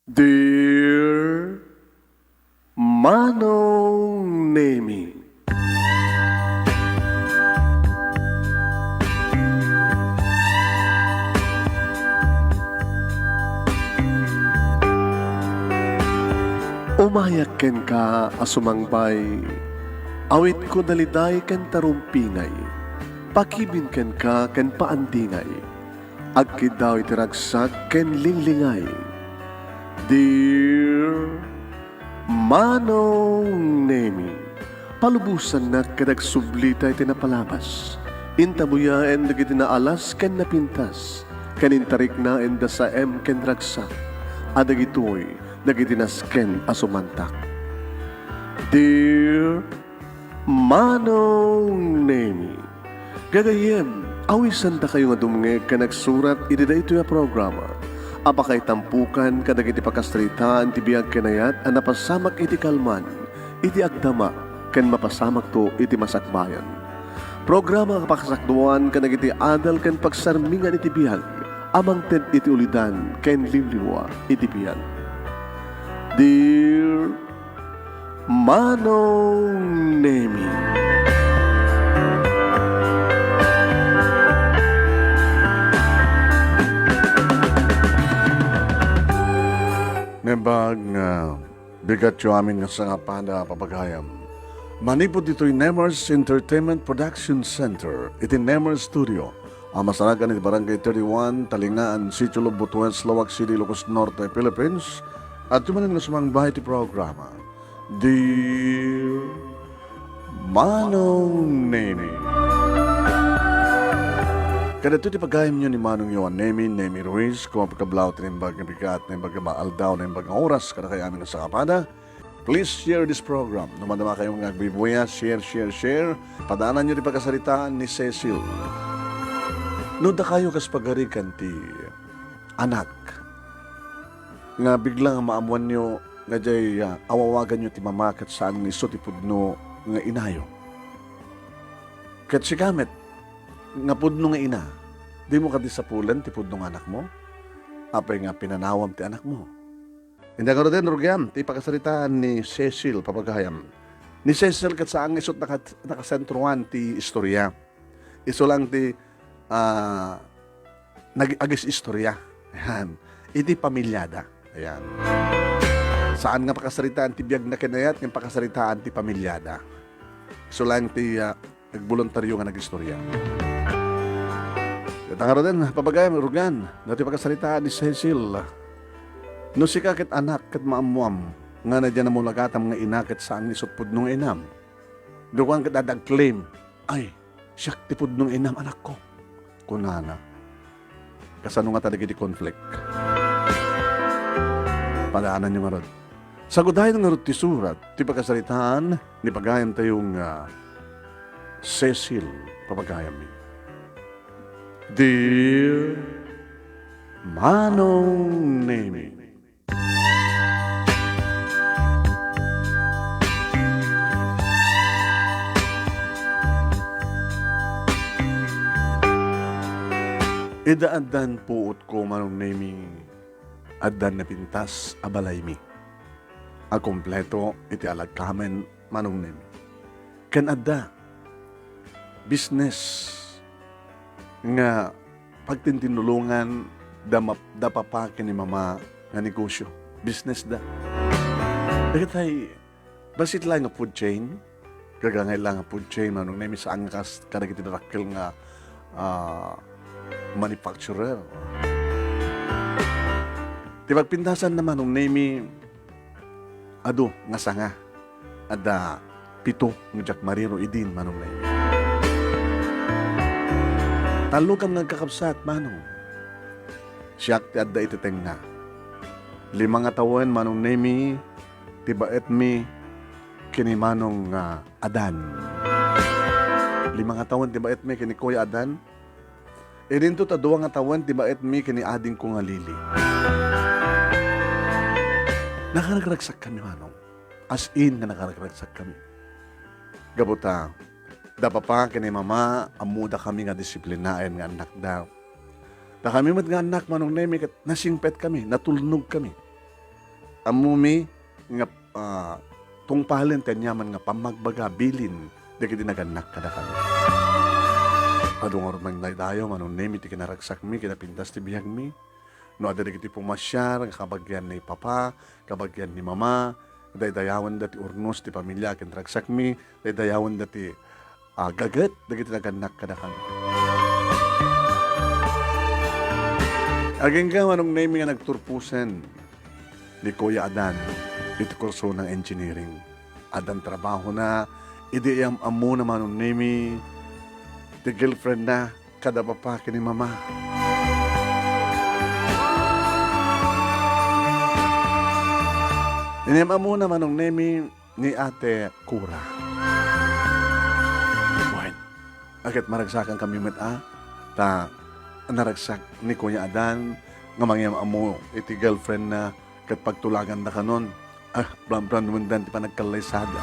Dear Manong Nemi, umayak ken ka asumangbay, awit ko daliday ken tarumpingay, pakibin ken ka ken paandingay, agkid daw itiragsak ken linglingay. Dear Manong Nemi, palubusan na kadagsublita iti napalabas, intabuyaen dagiti na alas ken napintas, kanintarik na enda sa ken ragsak, adagitoy dagiti nasken asumantak. Dear Manong Nemi, gagayem, awisan ta kayo nga dumnge ka nagsurat iti da ito ya programa. Apakay tampukan kadagiti pakastritaan ti biyag kenayat a napasamak iti kalman, iti agdama, ken mapasamak to iti masakbayan. Programa kapakasakduan kadagiti adal ken pagsarmingan iti biyag, amang ted iti ulidan ken limliwa iti biyag. Dear Manong Nemi, Nebag nga bigat yung amin nga sa pada papagayam. Manipod dito'y Nemers Entertainment Production Center, iti Nemers Studio. Ang masaragan iti Barangay 31, Talingaan, Sitio Lobutuan, Lawag City, Ilocos Norte, Philippines. At tumanin nga sumang bahay iti programa. Dear Manong Nemi, kada ito ti pagayam nyo ni Manong Yohan Nemi Ruiz, kung pagkablaw tinimbag ng bigat, nimbag ng maaldaw, nimbag ng oras, kada kaya amin sa kapada. Please share this program. Namadama kayong nagbibuya, share. Padaanan nyo di pagkasalitaan ni Cecil. Noda kayo kas pagarikan ti anak. Nga biglang maamuan nyo, nga jay awawagan nyo ti mamakat saan ni iso ti pudno nga inayo. Kat si kamet, nga pudno nga ina, di mo kadisapulan ti pudno nga anak mo, apay nga pinanawam ti anak mo. Hindi ka rin, Rugyam, ti pakasaritaan ni Cecil, papagayam. Ni Cecil kat saan isot nakasentruan ti istorya. Iso lang ti nag-agis istorya. Ayan. Iti pamilyada. Ayan. Saan nga pakasaritaan ti biyag na kinayat, yung pakasaritaan ti pamilyada. Iso lang ti nagboluntaryo nga nag-istorya. Tangaro din, papagayam, Rugan, dati pagkasalitaan ni Cecil. No si kakit anak kat maamuam, nga na dyan na mulagatam nga inakit saan isot pudnong inam. Dukuan kat adagklaim, ay, siyak ti pudnong inam anak ko. Kunana, kasano nga talaga di conflict. Padaanan nyo nga rod. Sagudahin nga rod ti surat, ti pagkasalitaan, ni pagayam tayong Cecil, papagayam mi. Dear Manong Nemi, idaadan puot ko Manong Nemi, adan na pintas abalay mi. A kompleto iti alagkamen Manong Nemi. Kan adda, business, nga pagtintinulungan da papakin ni mama nga negosyo. Business da. Dahil tayo, basit lang nga food chain, kagangay lang nga food chain, Manong Nemi, sa angkas, karag itinarakil nga manufacturer. Di pagpintasan naman Manong Nemi, ado nga sanga, ada pito ng Jack Marino idin, Manong Nemi. Talo kam nga kakabsat, Manong. Siyak ti adda ititeng na. 5 nga tawen, Manong Nemi, tibaet mi, kini Manong Adan. 5 nga tawen, tibaet mi, kini Kuya Adan. E rinto ta 2 nga tawen, tibaet mi, kini ading ko nga Lili. Nakaragraksak kami, Manong. As in, nga nakaragraksak kami. Gabuta, da papa kini mama, amuda kami nga disiplinaen nga anak daw. Da kami mat nga anak Manong Nemi, kat nasingpet kami, natulnog kami. amumi nga tungpalin tanyaman nga pamagbagabilin dagiti naganak kada kami. Adungor man dayo manon nemi ti kinaragsak mi kinapintas ti biyag mi. No ada dagiti pumasyar nga kabagyan ni papa, kabagyan ni mama, daydayawan dati urnos ti pamilya ken ragsak mi, daydayawan dati gaget dagiti naganak kada kami. Aging ka manong nemi nga nagturpusen ni Kuya Adan iti kurso ng engineering. Adan trabaho na, idiyam amo na manong nemi ti girlfriend na kada papa kini mama. Iniyam amo na manong nemi ni ate Kura. Buwan, agad maragsakan kami ta naragsak ni Kuya Adan nga mangyam amo iti girlfriend na kat pagtulagan na kanon. Blam-blam naman dan ti panagkalaysada.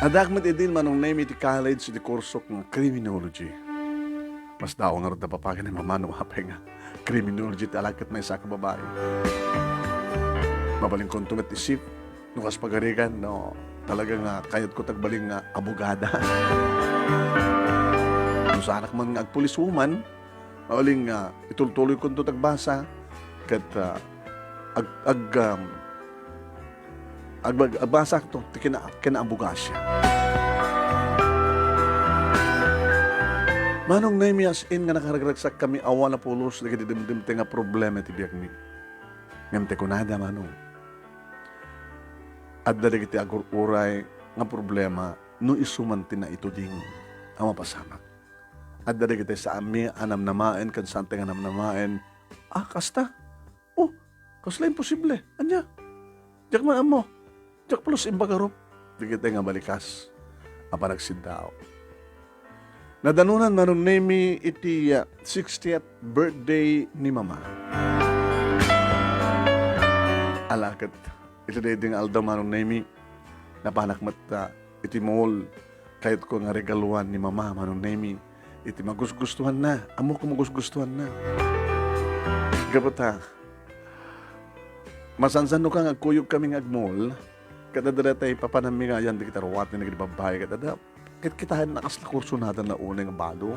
Adak met idin manong name iti college iti kursok ng criminology. Mas daw nga rin na papagan ni mama no hapay nga criminology ti alakat na isa ka babae. Mabaling kong tumet isip, nukas pagarigan, no, talaga nga kayat ko tagbaling nga abogada. Kung sa anak man nga agpulis woman, mabaling nga itultuloy kong tagbasa, kat agbasa ko ito, kinaabuga siya. Manong name as in nga nakaragraksak kami awa na pulos na kitidimdim nga problema ti biyak mi. Ngamte ko nada manong. At dali kiti agur-uray nga problema no isuman na ito ding ang mapasamak. At dali kiti sa ami anam namaen kan sante nga anam namaen. Kasta? Kasla imposible. Anya? Diyak man mo. Diyak plus imbagarop. Di kita nga balikas. Apa nagsindaw. Nadanunan manong nemi iti 60th birthday ni mama. Alakat. Ito ding aldaw manong nemi. Napanak mata iti mall. Kahit ko nga regaluan ni mama manong nemi. Iti magusgustuhan na. Amo ko magusgustuhan na. Gabata. Masansano ka nga kuyog kami nga agmol. Kadadala tayo papanami nga yan. Di kita rawat na nagbabay. Kadadala. Kitahan na kasla kurso natin na unang bado.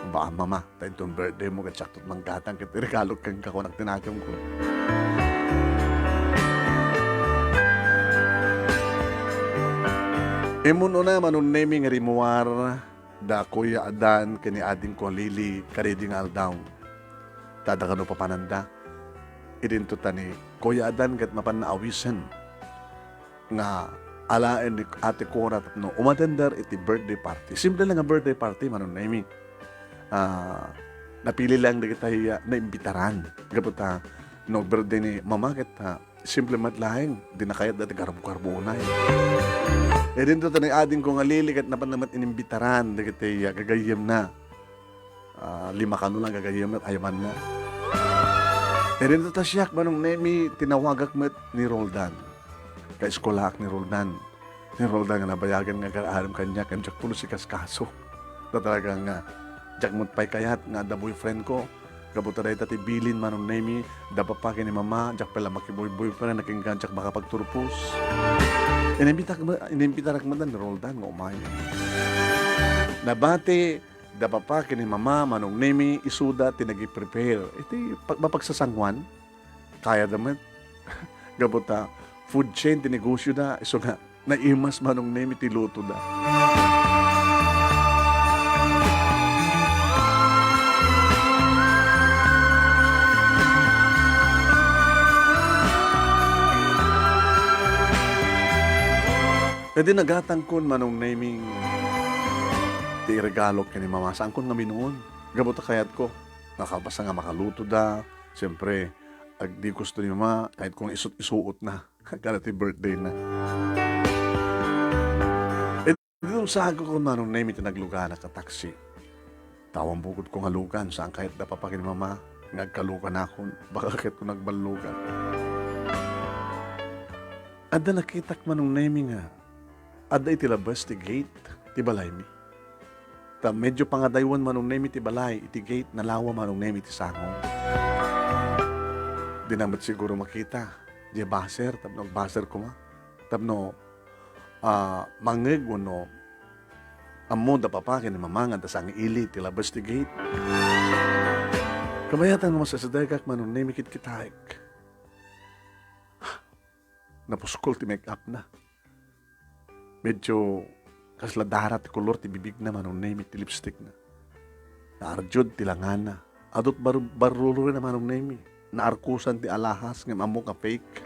Ba, mama, tayo itong birthday mo, katsaktot ng gatang, kitiregalog kang kakunak tinakam ko. Imuno na manong naming rimuar da Kuya Adan kini ading ko lili kariding aldaw. Tada ka no papananda. Idinto tani Kuya Adan kat mapanaawisan nga alaen ni ate Cora no umatender iti birthday party. Simple lang nga birthday party manon nami. Napili lang di kita na imbitaran. Gaputa no birthday ni mama kita simple matlaeng di na kayat dati garbo-garbo unay. Din to tani ading ko nga lilikat na panamat inimbitaran di kita gagayem na. 5 kano lang gagayem at ayaman na. Din to tasyak manong nami tinawagak met ni Roldan. Ka-eskolak ni Roldan. Ni Roldan nga nabayagan nga kaaram kanya kanjak pulo si kaskaso. Na talaga nga jak mo't pay kayat nga da boyfriend ko. Kabuta dahi tati bilin manong nemi. Da papakin ni mama. Jak pala makiboy-boyfriend. Naking kanjak makapagturpus. Inimbitarak mo ni Roldan nga umay. Nabati da papakin ni mama manong nemi. Isuda tinagi-prepare. Iti mapagsasangwan. Kaya damat. Kabuta food chain, tinegosyo na. So nga, naimas manong name itiluto na. Pwede nagatang kun manong naming ti regalo kini mama. Saan kun nga minuon? Gabuta kayat ko. Nakabasa nga makaluto da. Siyempre, di gusto ni mama, kahit kung isuot na. Kanati birthday na. Dito sa ako ko manong name iti naglugan na ka-taxi. Tawang bukod ko nga lugan, saan kahit napapakin mama, nagkalugan ako, baka kahit ko nagbalugan. Ada nakitak manong name nga, ada iti labas ti gate, ti balay mi. Ta medyo pangadaywan manong name iti balay, iti gate, nalawa manong name iti sangong. Di naman siguro makita. Di baser, tapno baser ko ma. Tapno, mangeg no, amo da papakin ni mamanga da sang ili tila bastigate. Kamayatan mo sa sadagak manon na mikit kitaik. Napuskol ti make up na. Medyo kasla darat ti kolor ti bibig na manon na ti lipstick na. Naarjod ti langana. Adot barulo rin na manon na naarkusan ti alahas ng amo ka fake.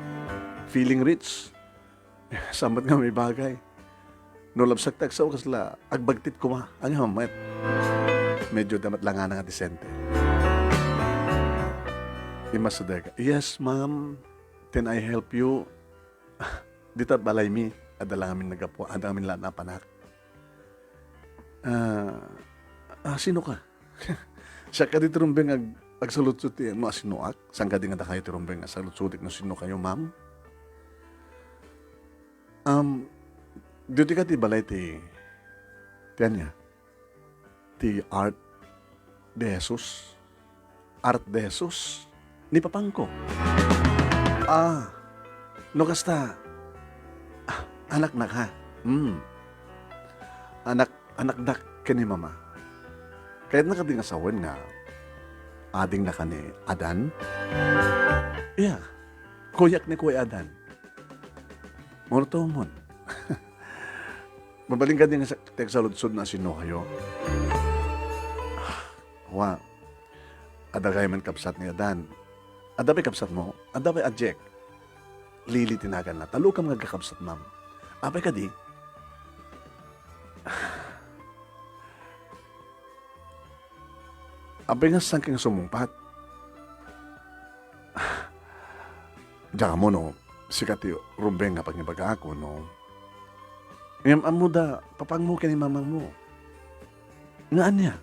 Feeling rich. Sambat nga may bagay. No labsak taksaw kasla agbagtit ko ma. Ang hamat. Medyo damat lang nga disente. Imasadega. Yes, ma'am. Can I help you? Dita balay mi. Adala amin nagapo. Ada amin lahat na panak. Sino ka? Siya ka dito rumbeng agsalutsuti mo asinuak. Saan ka di nga kayo tirumbeng agsalutsutik na sino kayo, ma'am? Dito ka ti balay ti tiyan niya. Ti Art de Jesus. Art de Jesus. Ni papangko. No kasta. Anak na ka. Anak dak ka ni mama. Kahit nakading asawan nga, ading na ka ni Adan? Yeah. Kuyak ni Kuya Adan. Muna to mon. Mabaling ka din sa teksaludsod na sino kayo. Wa. Adagay man kapsat ni Adan. Adabay kapsat mo. Adabay adjek. Lili tinagan na. Talo ka mga kakapsat, ma'am. Abay ka di. Abay nga sangking sumumpat. Diyan mo, no, sikat yung rumbeng nga pagnibaga ako, no. Ngayon, amo da, papang mo kani mamang mo. Nga anya?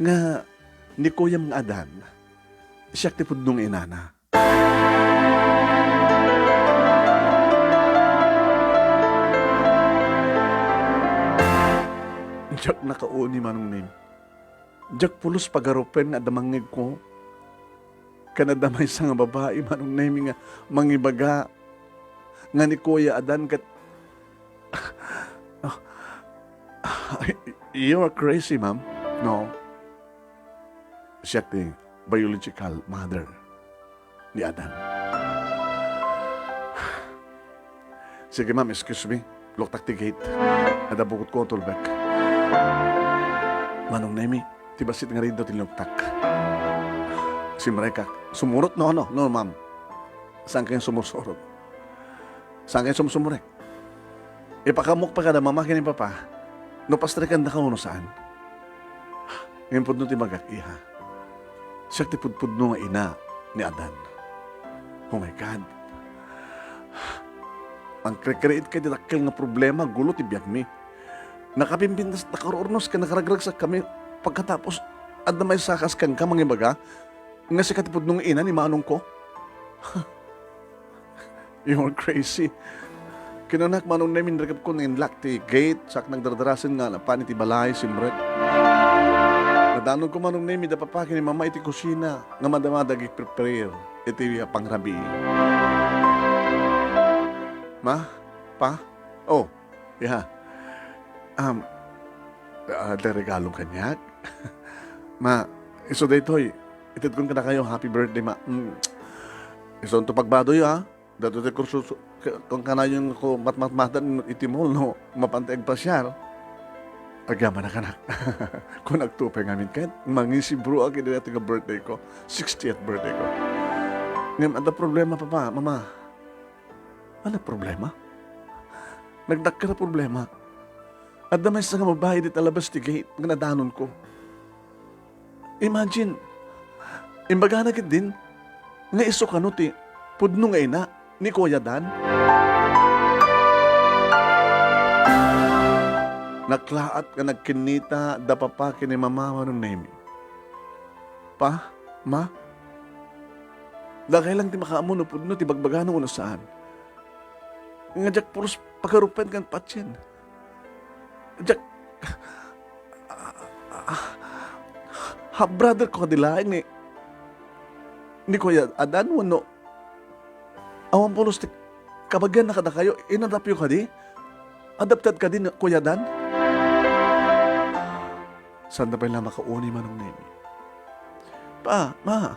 Nga, ni Kuya mga Adan, siya tipod nung inana. Diyak nakauni manong name. Diyak pulos pagarupen na damangig ko. Kanadamay sa nga babae manong name nga mangibaga nga ni Kuya Adan kat you're crazy, ma'am. No. Siya ti biological mother ni Adan. Sige, ma'am, excuse me. Loktak ti gate. Nadabukot ko ang tulbek. Manong Nemi, tibasit nga rin daw tinloktak. Si Mareka, sumurot no, ma'am. Saan kayong sumusurot? Saan kayong sumusumurek? Ipakamok pa ka na mamakin ni Papa. No pastrikan na ka no saan? Ngayon po no timagak iha. Siya ti pudpud no nga ina ni Adan. Oh my God. Ang krekreit kay ditakil nga problema, gulo ti biyak mi. Nakapimpintas, nakaroornos ka, nakaragragsak kami. Pagkatapos, at na may sakas kang ka, mangibaga, nga si katipod nung ina ni manong ko. You're crazy. Kinanak manong namin regap ko ng inlak ti gate, sak nagdardarasin nga na paniti balay, simret. Nadanon ko manong namin, da papakin ni mama iti kusina, nga madamadag i-prepare, iti pangrabi. Ma? Pa? Oh, yeah. Regalong kanyak. Ma, iso daytoy. Itid ko ka na kayo, happy birthday, ma. Iso ito pagbadoy, ha? Dato tayo kurso, kung ka na yung matmatan itimol, no? Mapanteg pa siya, no? Agyaman na kanak. Kung nagtupay ngamin kahit, mangisi bro, ang kinilati nga birthday ko. 60th birthday ko. Ngayon, ada problema pa ba, mama? Ano problema? Nagdakka na problema. At damay sa nga mabahay di talabas ti gate nga nadanon ko. Imagine, imbaga na kit din, nga iso ka no ti, pudno nga ina, ni Kuya Dan. Naklaat ka nagkinita, da papakin ni mama nung name. Pa, ma, lagay lang ti makaamo no pudno, ti bagbaga no saan. Nga jak puros pagarupen kan patyen. Jak brother ko kadilaing ni Ni Kuya Adan, wano, awan pulos ti kabagyan na kada kayo, inadapyo ka di? Adapted ka din, Kuya Dan? Saan na pala makauni manong nemi? Pa, ma,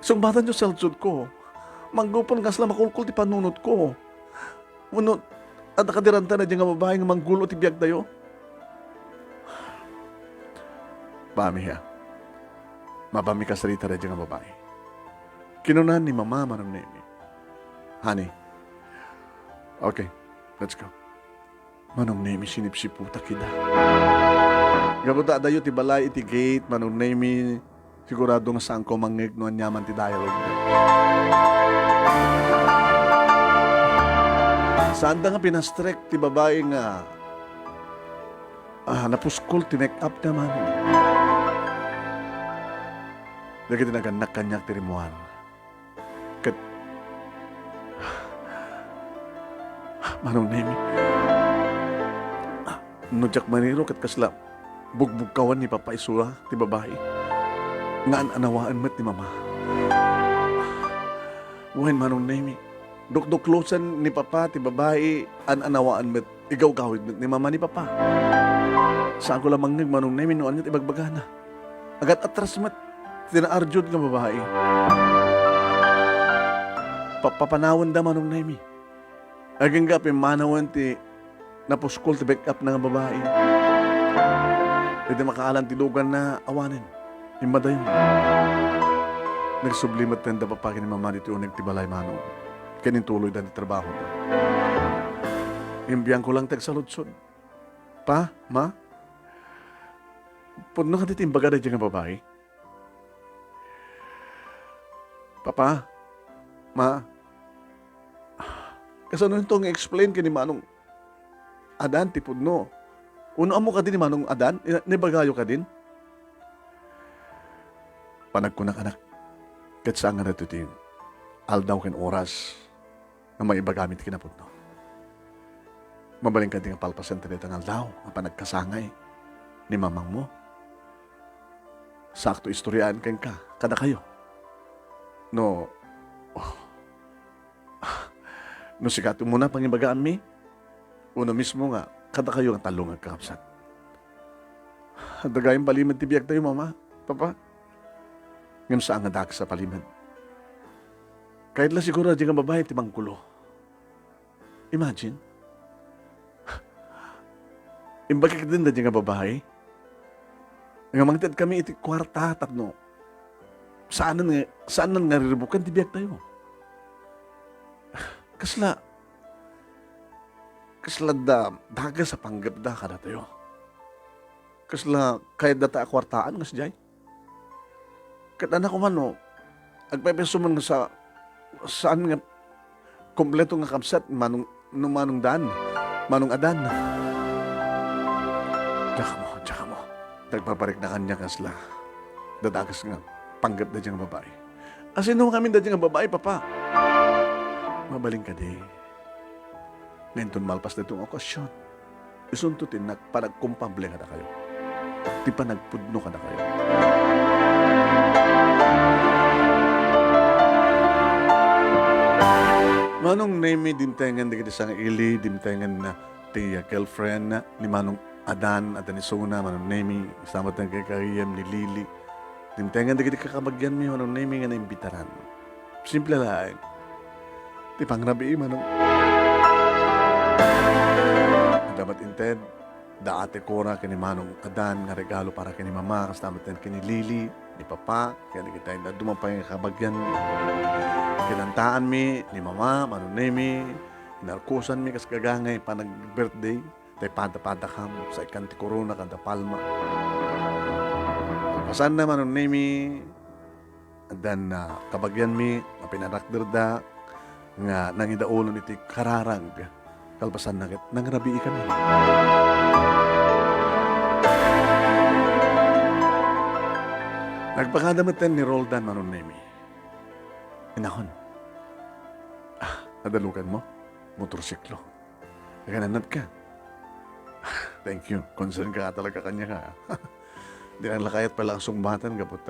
sungbatan nyo sa litsod ko. Manggupon ka sila makulkul ti panunot ko. Wano, at nakadiranta na dyan nga babae nga manggulo ti biyag tayo. Pami ha. Mabami ka sarita na dyan nga babae. Kinunan ni mama manong nemi. Honey. Okay, let's go. Manong nemi sinipsiputa kita. Gabuta dayo ti balay iti gate manong nemi sigurado nga saan ko mangig no anyaman ti dialogue. Saan da nga pinastrek ti babae nga napuskol ti make up naman. Dagi tinaganak kanyak ti rimuan. Kat manong nemi nujak maniro kat kasla bugbugkawan ni Papa Isura ti babae nga anawaan met ni Mama. Buhain manong nemi dukduklosan ni Papa ti babae anawaan met igaw gawid met ni Mama ni Papa. Saan ko lamang nag manong nemi noan yun ibagbagana. Agat atras met tinaarjud nga babae. Papanawan da manong nemi. Aging gapi manawan ti napuskol ti back up na nga babae. Pwede makaalan ti lugan na awanin. Imadayon. Nagsublimat tenda papakin ni Mama dito unag ti balay manong. Kanintuloy dan ti trabaho da. Imbiyan ko lang tagsaludsod. Pa, ma? Puno ka dito imbaga da dyan nga babae? Papa? Ma? Kasi ano ito nga explain ka ni Manong Adan, tipod no. Uno amo ka din ni Manong Adan? Nibagayo ka din? Panagkunak anak. Kat saan nga nato tin? Aldaw ken oras na may iba gamit kinapod no. Mabaling ka din ang palpasan tinitang aldaw ang panagkasangay ni mamang mo. Sakto istoryaan ken ka, kada kayo. No, no sigato muna pangibagaan mi. Uno mismo nga, kada kayo ang talong agkakapsat. Dagayang palimad tibiyag tayo, Mama, Papa. Ngam saan nga dak sa palimad. Kahit lang siguro di nga babae tibang kulo. Imagine. Imbagak din na di nga babae. Nga mangtid kami iti kwarta tatno. Saan nga riribukan tibiyag tayo. Kasla da daga sa panggapda ka na tayo. Kasla kahit data akwartaan nga siyay. Kat anak ko man no, agpepeso man nga saan nga kompleto nga kapsat manong dan, manong adan. Tsaka mo. Nagpaparik na kanya kasla. Dadagas nga panggap na diyang babae. Asin naman kami na diyang babae, Papa. Mabaling ka di. Ngayon malpas na itong okasyon. Isuntutin na panagkumpable ka na kayo. Di pa nagpudno ka na kayo. Manong name dimtengan di kita sang ili, dimtengan na tiya girlfriend na ni Manong Adan at ni Sona, Manong name, samat ng kay ni Lili. Dimtengan di kita kakabagyan mi, Manong name nga na imbitaran. Simple lang. Di pangrabi, Manong. Dapat inted, daate kora kini Manong Adan nga regalo para kini Mama, kastamat ng kini Lili, ni Papa, kaya di kita na dumapay nga kabagyan. Kinantaan mi ni Mama, Manong Nemi, narkusan mi kas kagangay pa nag-birthday, tay pada-pada kam sa ikanti Corona kada Palma. Pasan na Manong Nemi, dan kabagyan mi, na pinarakderda, nga nangidaulo iti kararang, kalpasan na kit, nangrabi kami. Nagpakadamatan ni Roldan Manong Nemi. Inahon. Nadalukan mo? Motorsiklo. Nagananat ka. Thank you. Concern ka talaga kanya ka. Di lang lakayat pala ang sungbatan kapot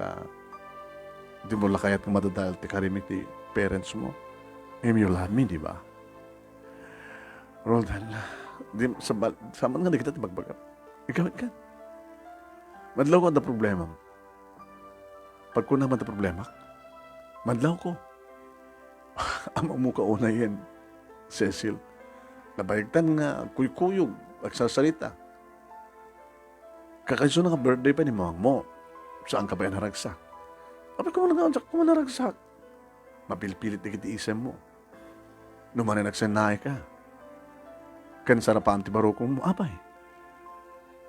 Di mo lakayat kung madadal ti karimik ti parents mo. You love me, di ba? Roldan, sa man nga di kita ti bagbagap. Igawit ka. Madlaw ko ang problema mo. Pag ko naman ang problema, madlaw ko. Amang mo kauna yan, Cecil. Nabayagtan nga, kuy-kuyog, agsasalita. Kakaiso na ka birthday pa ni mamang mo. Saan ka ba yan haragsak? Abay, kung naragsak. Mapilipilit na kiti isem mo. Numanay nagsanay ka. Kan sarapan ti barukong mo, abay.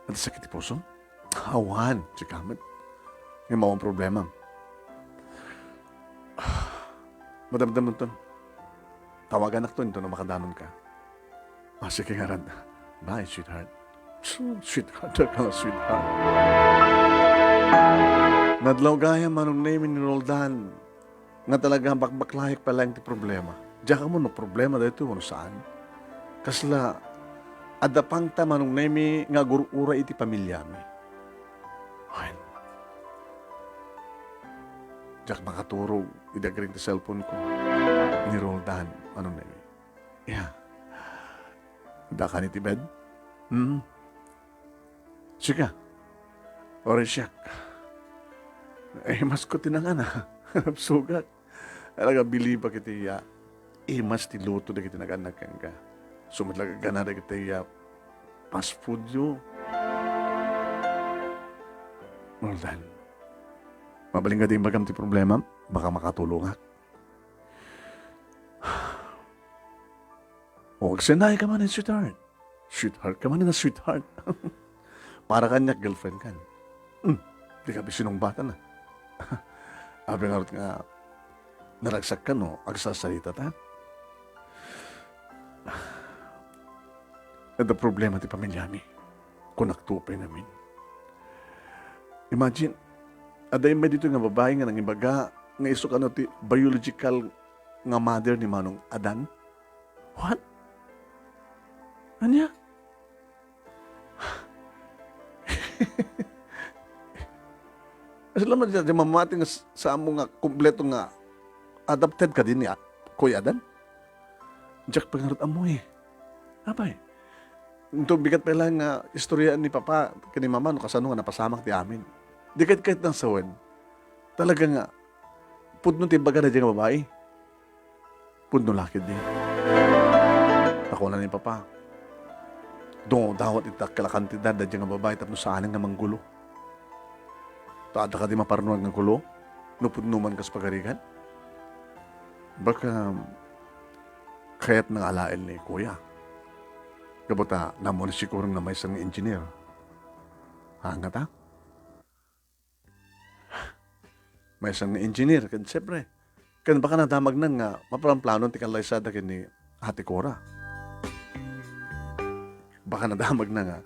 At sakit ti puso? Awan, si Kamet. Yung mawang problema. Madamdam nun to. Tawagan ako ito na makadanon ka. Sige nga rin. Bye, sweetheart. Sweetheart, sweetheart. Nadlaw gaya manong name ni Roldan. Nga talaga bakbaklayak pala yung problema. Diyan ka mo no problema dito kung saan. Kasla, adapang ta manong name nga gurura iti pamilya mi. Ay. Diyak makaturog, idagring ti cellphone ko. Ni Roldan, manong name. Yeah. Da ka ni ti bed? Sika. Ore siyak. Mas ko tinangan ha. Sugat. Alaga bili pa kiti ya. Mas ti luto da kiti naganak ka. Sumatlaga gana da kiti ya. Fast food yo. Roldan. Mabaling ka din bagam ti problema. Baka makatulong ha. O, agsanay ka man sweetheart. Sweetheart ka man na sweetheart. Para kanyak girlfriend kan. Di ka bisinong bata na. Abi nga nga, naragsak ka no, agsasalita ta. At the problema ti pamilya mi, kung naktupay namin. Imagine, aday may dito nga babae nga nang ibaga, nga iso ka no ti biological nga mother ni Manong Adan. What? Anya? Salamat dyan, mamati nga sa amo nga kompleto nga adapted ka din niya, Kuya Adan. Diyak pangarot amo eh. Abay. Ito bigat pa lang nga istorya ni Papa, kani Mama, no kasano nga napasamak ti amin. Di kahit ng sawan, talaga nga, pudno ti baga na dyan nga babae. Pudno lakid din. Ako na ni Papa. Doon dawat itak kalakantidad na dyan nga babae tapos sa aling nga manggulo. Taada ka di maparunag ng gulo? Nupudnuman kas pagarigan? Baka kaya't nang alael ni Kuya. Kabuta, namo na sigurong na may isang engineer. Hangat ha? May isang engineer. Kan siyempre, kan baka nadamag nang nga maparamplano ti kalay sa dakin ni Ate Cora. Baka nadamag na nga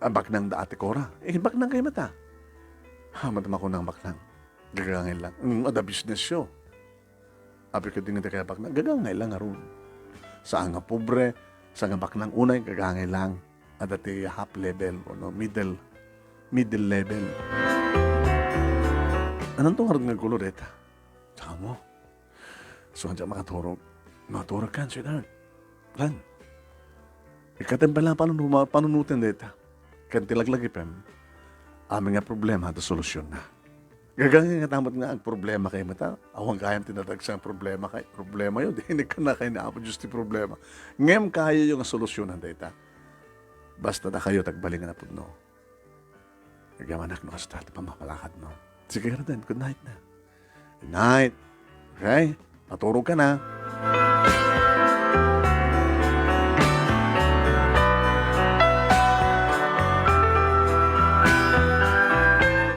bak nang da Ate Cora. Bak nang kayo mata. Madama ko ng baklang. Gagangay lang. Ada business show. Abi ka din nga kaya baklang. Gagangay lang aron. Saan nga pobre, saan nga baklang unay, gagangay lang. Ada ti half level o no, middle level. Anong tong harap nga gulo reta? Tsaka mo. So, handa makaturog. Makaturog ka, sweetheart. Lan. Ikatin pala panunutin reta. Kantilaglag ipem. Aming nga problema at solusyon na. Gagangin nga tamot nga ang problema kay mata. Awang kayang tinatagsa ang problema kay. Problema yun. Hindi ka na kayo naapo just yung problema. Ngem kaya yung solusyonan data. Basta na kayo tagbalingan na po no. Nagamanak no kasta at pamapalakad no. Sige ka rin. Good night na. Good night. Okay? Matulog ka na.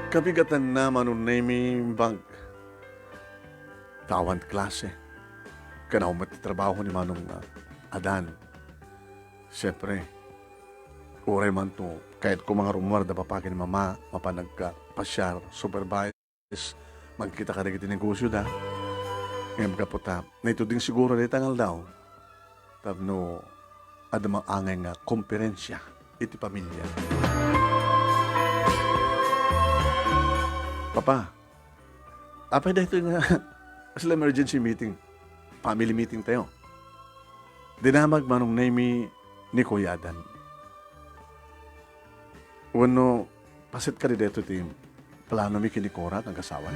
Kabigatan na manunay bang tawant klase. Kanaw matitrabaho ni Manong Adan. Siyempre, uray man to, kahit kung mga rumor da papakin ni Mama, mapanag ka, pasyar, supervise, magkita ka rin iti negosyo da. Ngayon ka po ta, na ito din siguro rin tangal daw. Tapno, adamang angay nga komperensya, iti pamilya. Papa, Apay na ito nga, sila emergency meeting, family meeting tayo. Dinamag manong name ni Kuya Adan. Wano, pasit ka dito team, plano mi kinikora ng kasawan.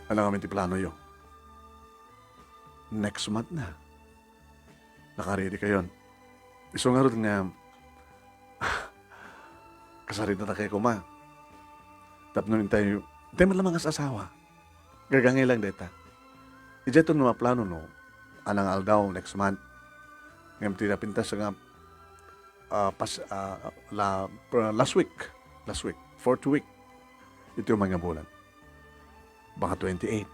Ano kami ti plano yo? Next month na. Nakaredy kayon. Iso nga rin nga, kasarin na kayo kuma. Tapos tayo, tayo man lamang as asawa. Gagangay lang deta. Ito no plano no, anang aldaw next month. Ngayon tinapintas nga, last week, fourth week. Ito yung mga bulan. Baka 28.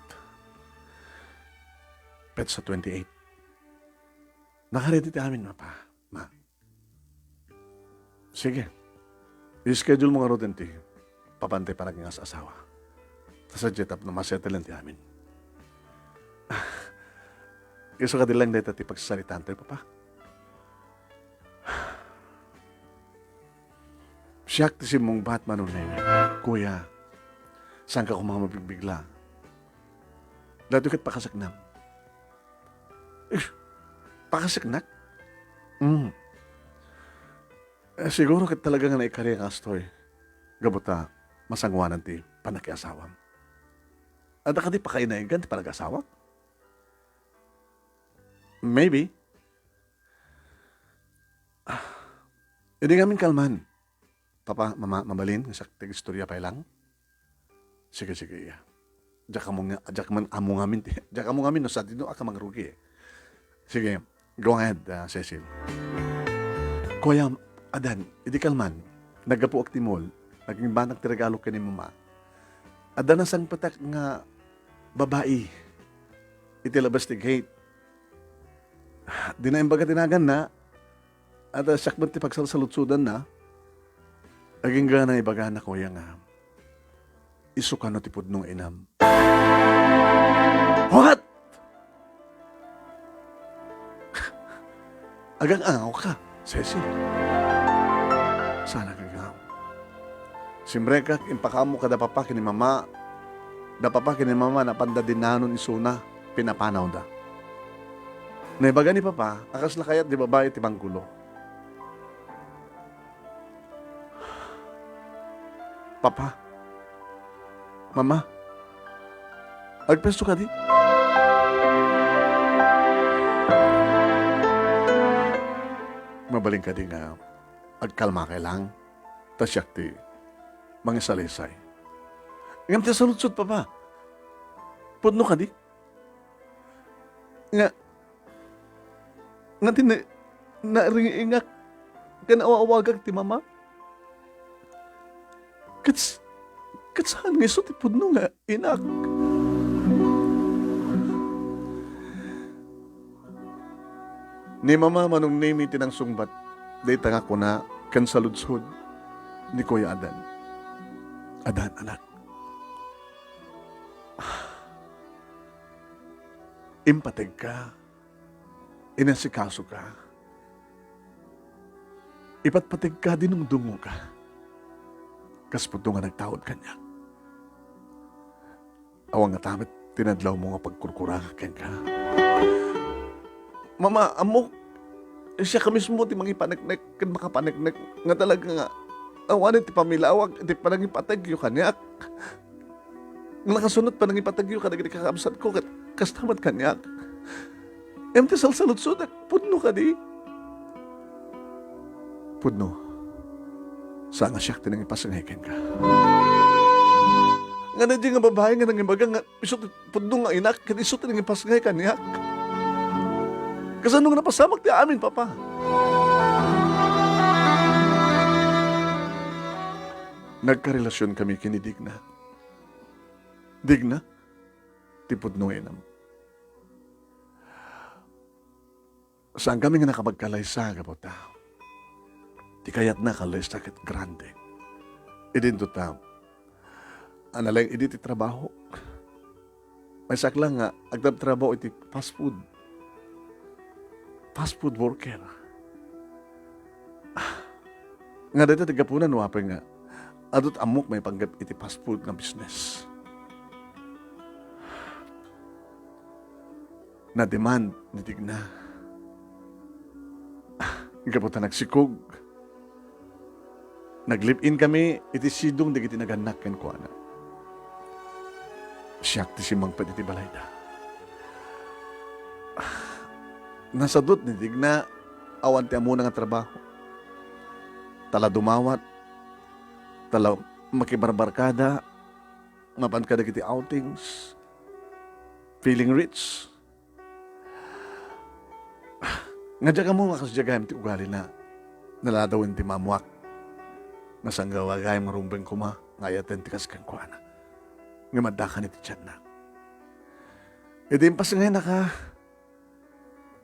Pet sa 28. Nakaredy tayo amin, ma. Sige. I-schedule mo nga rin ti. Papantay pa naging asawa. Sa jet up na masettle lang ti amin. Iso ka dilang dito ti pagsasalitan tayo, papa. Siyak ti si mong Batman o nene. Kuya, saan ka kumang mabigbigla? Dato kat pakasaknam. Pakasaknak? Siguro kat talaga nga naikari ang astoy. Gabuta, masangwanan ti panakiasawam. At ka di pa kayo naigan ti panag-asawa? Maybe. Hindi ngamin kalman. Papa, mama, mabalin, sa istorya pa lang. Sige, iya. Diyak man amo ngamin. Diyak amo ngamin, no, sa dino, aka mangrugi eh. Sige, go ahead, Cecil. Kuya, Adan, hindi kalman. Nagapu ak timol, naging banag ti regalo ka ni mama. Adan na sang patak nga babae. Itilabas ti gate. Di na imbaga tinagan na, at sakban ti pagsalsalutsudan na, aging gana ibaga na kuya nga, isuka no tipod nung inam. What? Agang angaw ka, Cecil. Sana gagaw. Simbre ka, impakamo ka dapapa kini mama, na pandadinanon isuna, pinapanaw da. Naibaga ni papa, akas na kayat di babae ti banggulo. Papa, mama, agpesto ka di? Mabaling ka di nga, agkalma kay lang, tasyak ti, mga salisay. Ngam ti salutsot papa, pudno ka di? Nga naringingak ka na awawagag ti mama. Katsahan nga iso ti pudno nga, inak. Ni mama manong name iti ng sungbat, data nga ko na kan saludsod ni Kuya Adan. Adan, anak. Impateg ka. Inasikaso ka. Ipatpatig ka, dinungdungo ka. Kasputo nga nagtawad kanya. Awang nga tamit, tinadlaw mo nga pagkurkurang ka. Mama, amok, siya ka mismo ti mangipaneknek, kan makapaneknek, nga talaga nga, awanin ti pamilawag, ti panangipatagyo kanyak. Nga nakasunod panangipatagyo ka, naging kakabsat ko, kastamat kanyak. Emti salsalutsod, pudno ka di. Pudno, saan nga siyak tinang ipasangaykin ka. Nga na di nga babae nga nang imbaga nga, isot pudno nga inak, kaya isot tinang ipasangay kanyak. Kasi nung napasamak ti amin, papa. Nagkarelasyon kami kini Digna. Digna? Ti pudno enam. Saan kami nga nakapagkalaysa, kapota? Di kayat na kalaysa kat grande. Idinto ta, analay idi ti trabaho. May saklang nga, agtab-trabaho iti fast food. Fast food worker. Nga dito tigapunan, wapay nga, adot amok may panggap iti fast food na business. na demand ni Digna. Kaputa nagsikog. Nag-live-in kami, iti sidong di kiti naganak ken ko ana. Siyak ti simang pa iti balayda. Nasadot ni Digna, awan ti amuna nga trabaho. Tala dumawat, tala makibarbarkada, mapan kada kiti outings, feeling rich. Nga dyan ka mo nga kasjagayam ti ugali na naladawin ti mamuak. Nasanggawa gayam nga rumbeng kuma, ngayaten ti kaskan ko ana. Nga madakan iti tiyan na. E di impas ngayon naka,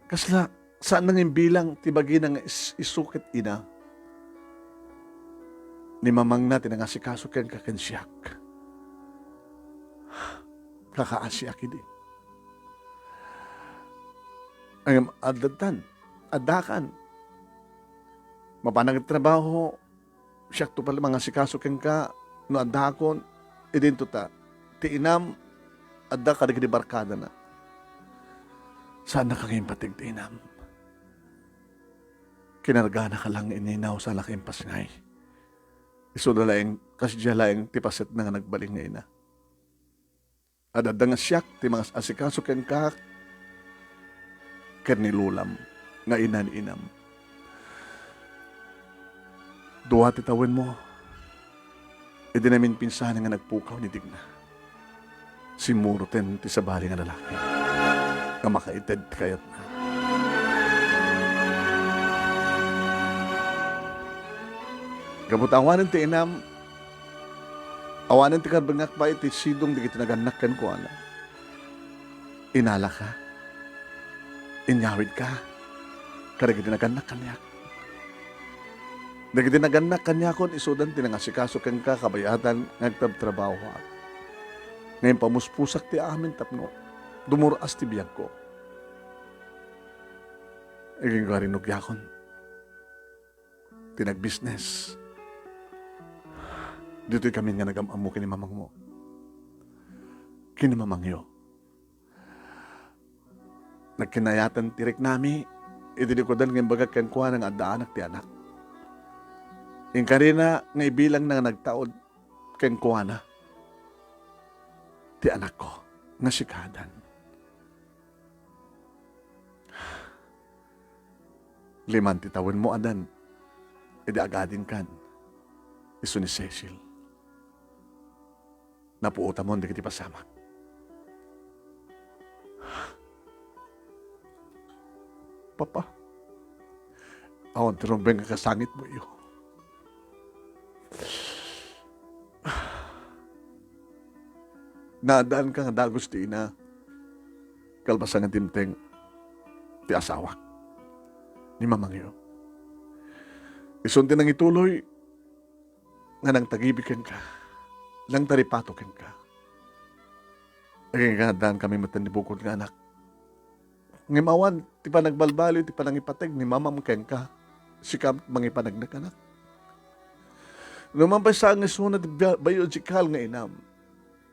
kasla, saan nang imbilang ti bagi nang isukit ina, ni mamang natin ang asikaso ken kakensyak. Kakaasyak idi. Ang adakan. Mapanang trabaho, siyak to pala mga asikaso ken ka, no adakon, idin to ta, ti inam, adda ka di barkada na. Saan na kang impatig ti inam? Kinargana ka lang ininaw sa laking pasngay. Iso na laing, kasya laing tipaset na nga nagbaling nga ina. Adada nga siyak, ti mga asikaso ken ka, ken nilulam, nga ina ni inam. Duwa ti tawin mo, idi namin pinsan nga nagpukaw ni Digna. Si Muroten ti sabali nga lalaki, nga makaited kayat na. Gamot awanan ti inam, awanan ti karbangak pa iti sidong di kiti naganak ken ko ana. Inala ka, inyawid ka, kada kiti naganak kanyak. Dagiti naganak kanyakon isudan tinangasikaso ken ka kabayatan ngagtabtrabaho. Ngayon pamuspusak ti amin tapno. Dumuras ti biyag ko. Iging karinog yakon. Tinag-business. Dito'y kami nga nagamamu kini mamang mo. Kini mamangyo. Nagkinayatan tirik nami. Idinikodan ng bagat ken kuha ng adaanak ti anak. Yung karina nga ibilang na nagtaod ken kuha na. Ti anak ko nga sikadan. Liman ti tawin mo adan. Idi agadin kan. Iso ni Cecil. Napuuta mo, hindi kiti pasamak. Papa, awan tirumbeng nga kasangit mo iyo. Naadaan ka nga dagos ti ina. Kalpasan nga timteng ti asawak. Ni mamangyo. Isunti nang ituloy nga nang tagibikan ka. Nang taripatokin ka. Ay nga daan kami matandibukod nga anak. Ngimawan, ti pa nagbalbalo, ti pa nangipateg, ni mamam ken ka. Sikap mangipanagnak anak. Naman pa saan nga isunat biological nga inam.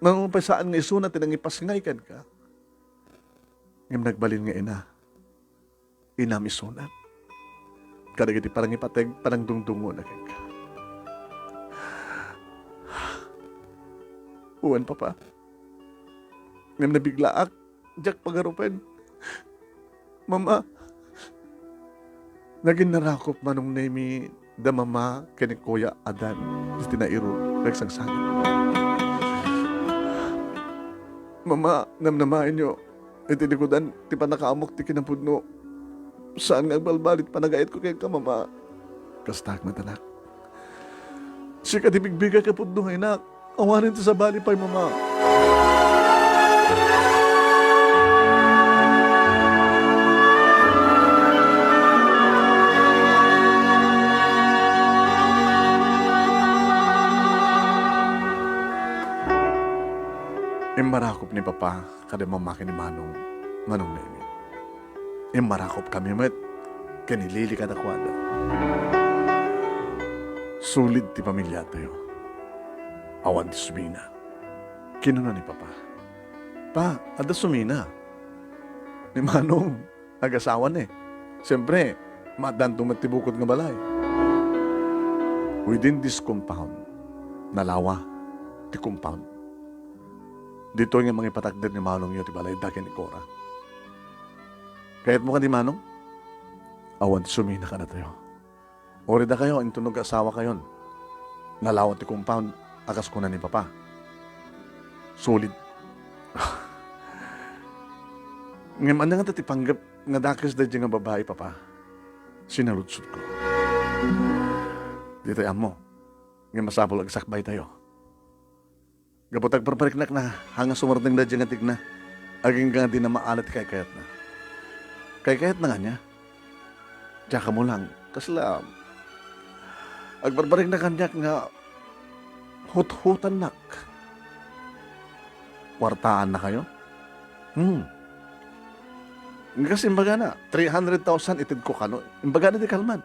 Naman pa saan nga isunat tinangipasngay kan ka. Ngim nagbalin nga ina. Inam isunat. Kadagiti parang ipateg, parang dungdungo na kan ka. Uwan papa. Ngim nabiglaak, jak pagarupen. Mama, naging narakop manong nemi da mama kani Kuya Adan. Gusto na iro, nagsangsangin. Mama, namnamain nyo. Itinikudan, ti pa nakaamok ti kinapudno. Saan nga balbalit panagait ko kay ka, mama? Kastak matanak. Si katibigbiga ka pudno ngay nak. Awanin ti sa bali pa'y mama. Marakop ni Papa kada mamaki ni Manong Nemi. Marakop kami met kanilili kada kwada. Sulit ti pamilya tayo. Awan ti sumina. Kinuno ni Papa. Pa, ada sumina. ni Manong nag-asawa ni. Siyempre, madan tumatibukod nga balay. Within this compound, nalawa, ti compound. Dito yung mga ipatagdad ni Manong yun, ti balay, dakin ni Cora. Kahit mo ka ni Manong, awan sumina ka na tayo. Ori da kayo, ang tunog asawa kayon. Nalawa ti compound, akas ko na ni Papa. Solid. Ngayon nga ti panggap, nga dakas da dyan nga babae, Papa. Sinalutsot ko. Dito yan mo. Ngayon masabol, agsakbay tayo. Gapotag parpariknak na, hanga sumardang da dyan nga tigna. Aging nga di na maalat kay-kayat na. Kay-kayat na nga niya. Tsaka mo lang, kaslam. Agbarbarik na kanyak nga hut-hutan nak. Kwartaan na kayo? Kasi imbaga na, 300,000 itid ko kano. Imbaga na di kalman.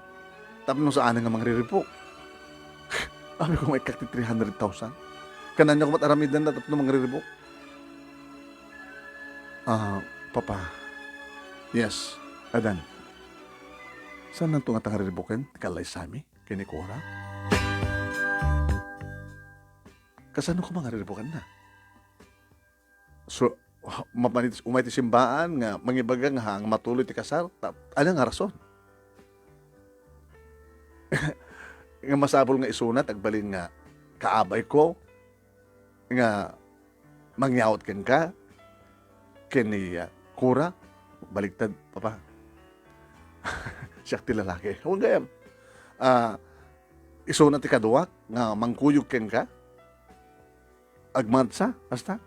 Tapos nung saan nga mangriripok. Sabi ko may kakti 300,000. Kanan niya ko mataramidan na tapos nung mangriripok. Papa. Yes, Adan. Saan nang tunga tangaribukin? Kalay sami? Kini Cora? Kasano ko mga riribukan na? So, umay ti simbaan nga mangibaga nga hang matuloy ti kasal. Ano nga rason? Nga masabol nga isunat, agbalin nga kaabay ko, nga mangyawat ken ka, kini Cora, baligtad, Papa. Siyak ti lalaki. Huwag gayam. Isunat ti kaduak, nga mangkuyog ken ka, agmantsa, basta.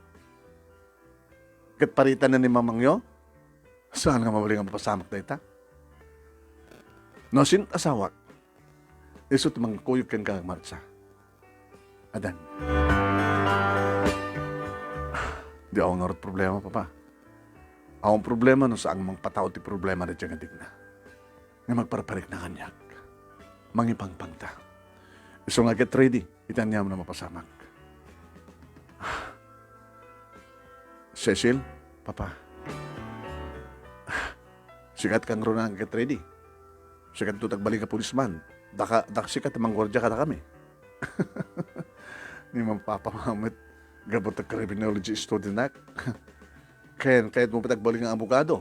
Kat paritan na ni mamangyo, saan nga mabaling ang papasamak na ita? No, sin asawak, isut mangkuyog ken ka agmantsa. Adan. Di ako nga problema, Papa. Akong problema no saan mang patao ti problema na dyan nga digna. Nga magparparik na kanyak. Mangipangpang ta. Iso nga get ready, itan niya mo na mapasamak. Cecil, Papa. Sikat kang ron get ready. Sikat tutag balik ka pulisman. Daka sikat manggwardya ka na kami. Ni mapapamamit. Gabot ang criminology student na. Kahit mo patagbalik ang abogado.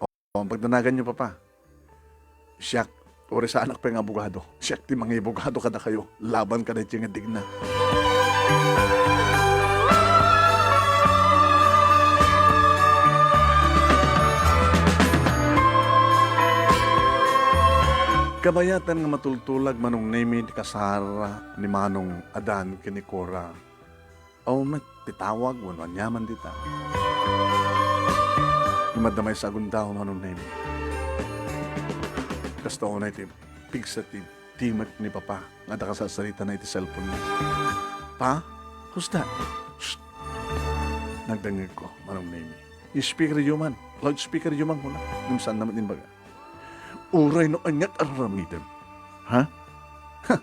O, ang pagdanagan niyo, Papa. Siyak, ori sa anak pa yung abogado. Siyak, di mga abogado ka na kayo. Laban ka na yung digna. Kabayatan nga matultulag manong name ni kasara ni Manong Adan kini Cora. O titawag, wanwan yaman dita. Madamay sa agundaw manong name. Kasta ko na iti pigsa ti timat ni Papa nga da kasasalita na iti cellphone niya. Pa? Who's that? Shh! Nagdangig ko manong name. I-speaker yuman. Loudspeaker yuman ko na. Yung saan naman din baga. Uray no anyat aramidan. Ha? Ha?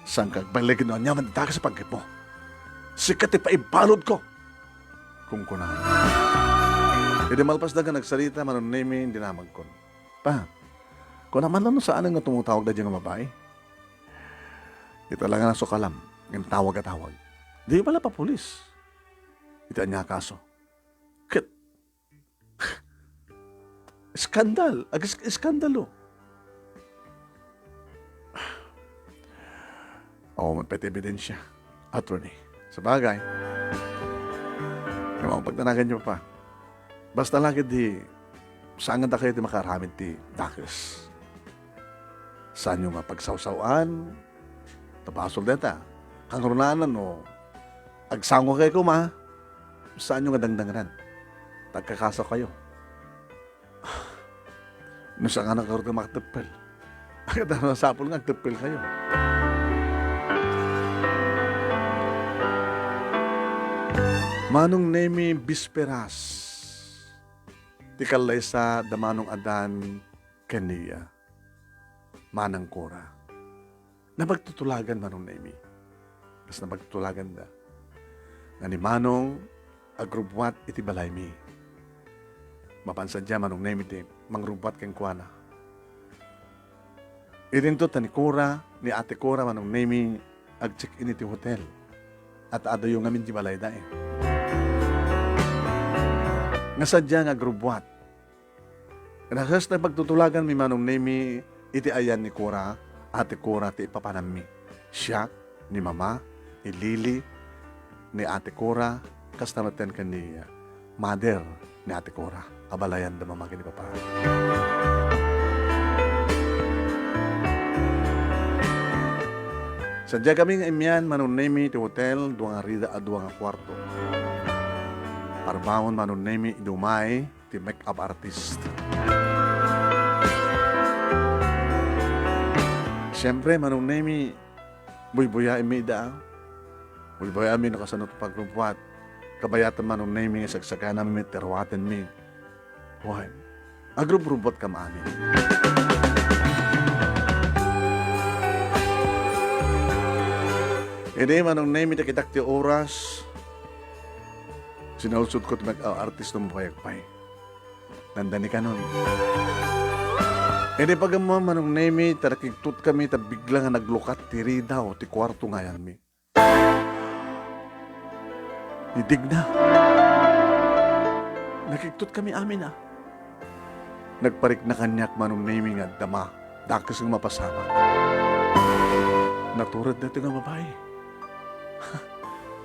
Saan ka balikin no anyaman daka sa pagkip mo? Sikat ipaibalod ko. Kung kunahan. Hindi malpas na ka nagsalita, manunimi, hindi naman kon. Pa, kung naman lang saan nga tumutawag na dyan ng babae? Ito lang nga sukalam, ng tawag-tawag. Di pala pa pulis. Ito niya kaso. Kit. Skandal. Iskandalo. Oo, may ebidensya. Attorney. Sa bagay. Yung mga pagtanagan niyo pa. Basta lagi di, saan nga kayo di makaramid di dakis. Saan yung mapagsawsawan, tapasol deta, kangurunanan o agsango kayo kuma, saan yung adangdanganan. Tagkakaso kayo. Nung saan nga nagkaroon ka makatapil. Agad na nasapol nga, agtapil kayo. Manong Nemi Bisperas, tikalay sa damanong Adan kaniya, Manang Cora. Nabagtutulagan Manong Nemi. Mas nabagtutulagan da. Nga ni Manong agrubwat iti balaymi. Mapansan dyan manong name iti, mangrubat keng kuana. Itin to tanikura, ni ate Cora manong name ag-check-in iti hotel. At ado yung amin di balay da eh. Nga sadya nga grubuat. Nasas na pagtutulagan mi manong name iti ayan ni Cora, ate Cora ti ipapanami. Siya, ni mama, ni Lily, ni ate Cora, kastamatan ka ni mother ni ate Cora. Abalayan da mamagin ni papa. Sadya kami nga imyan, manong name ti hotel, duwang arida at duwang kwarto. Parbawon manong name idumay, ti make-up artist. Siyempre, manong name, buy-buya imi da. Buy-buya imi nakasanot pagrubuat. Kabayatan manong name, sagsagana mi, terwaten mi. Why? Agrub-rubot ka maamin. Ini manong name iti kitak ti oras. Sinalsud ko ti mag-artist ng payagpay. Nandani ka nun. Ini pagamo manong name tarakigtut kami ta bigla nga naglukat ti ridaw ti kwarto ngayan mi. Idig na. Nakigtut kami amin ah. Nagparik na kanyak manong name nga dama. Dakas ng mapasama. Naturad na ito nga babae.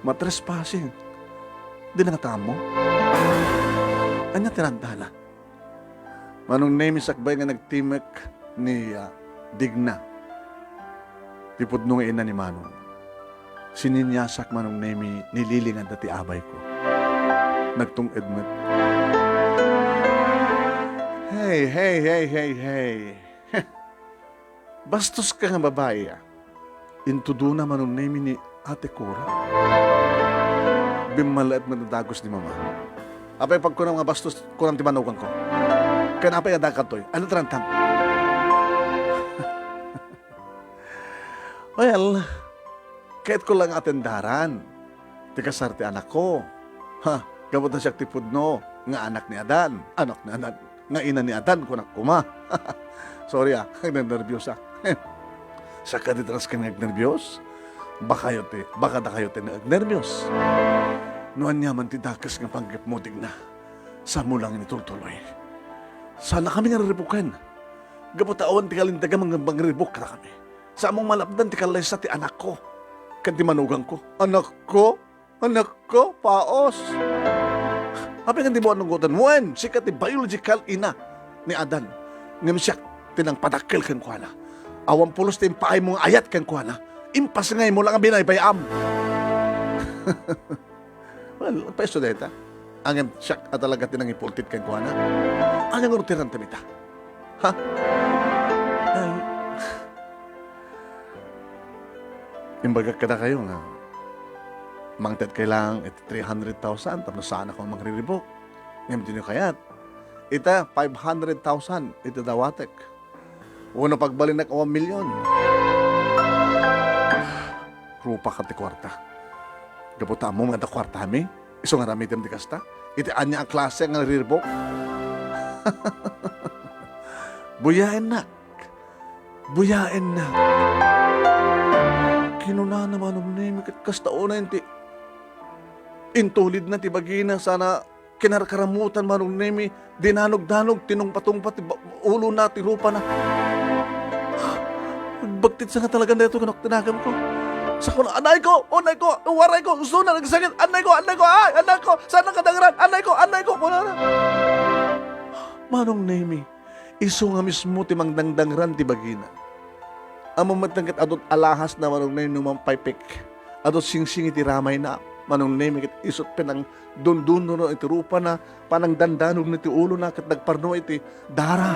Matrespassing. Di na nga tamo. Anya tinagdala. Manong name sakbay nga nagtimek ni Digna. Tipod nung ina ni Manong. Sininyasak manong name nililingan dati abay ko. Nagtung edmet. Hey. Bastos ka nga babae ah. Intudo na manong name ni ate Cora. Bimala at manadagos ni mama. Apay pag ko na mga bastos, kurang timanugan ko. Kaya napay adakat to'y. Ano tarantam? Well, kahit ko lang atendaran. Tikasarte anak ko. Gamot na siya tipudno. Nga anak ni Adan. Anak ni Adan. Nga ina ni Adan, kunak kuma. Sorry nagnervyos Sa kaditras ka nagnervyos? Baka da kayo te nagnervyos. Nuan niya man ti dakas nga panggap mo na. Sa mo lang inituloy. Sana kami nga ribukan. Gabutawan ti kalindaga mga mangribuk na kami. Sa among malapdan ti kalaysa ti anak ko. Kanti manugang ko. Anak ko? Paos. Habi nga di mo anong gutan. Wen, siya ti biological ina ni Adan. Ngam siya tinang padakil kan ko na. Awang pulos ti paay mong ayat kan ko na. Impas ngay mo lang ang binaybayam. Well, peso deta. Ang siyak at talaga tinang ipultit kay kuana. Ang urutiran tamita. Ha? Ay. Imbaga kada kayo nga. Mangted kailang 300,000 tapos saan ako magriribok. Ngayon din yung kayat. Ita 500,000 ito dawatek. Uno pagbalinak 1 milyon. Rupa ka ti kwarta. Gabuta mo nga da kwarta mi. Iso nga ramitem di kasta. Iti anya ang klase nga nariribok. Buyain na. Kinuna naman name kasta una ti intulid na ti bagina sana kinarkaramutan manong name dinanog-danog tinong patungpat ulo na ti rupa na. Bagtit sa nga talaga na ito kanok tinagam ko. Sa ko na, anay ko, waray ko, gusto na nagsakit, anay ko, anak ko, sana kadagaran, anay ko, muna na. Manong name, iso nga mismo ti mangdangdangran ti bagina. Amang matangkat adot alahas na manong name numang paypik, adot singsing iti ramay na, manong name, isot pinang dundun no iti rupa na, panang dandanog na ti ulo na, kat nagparno iti dara.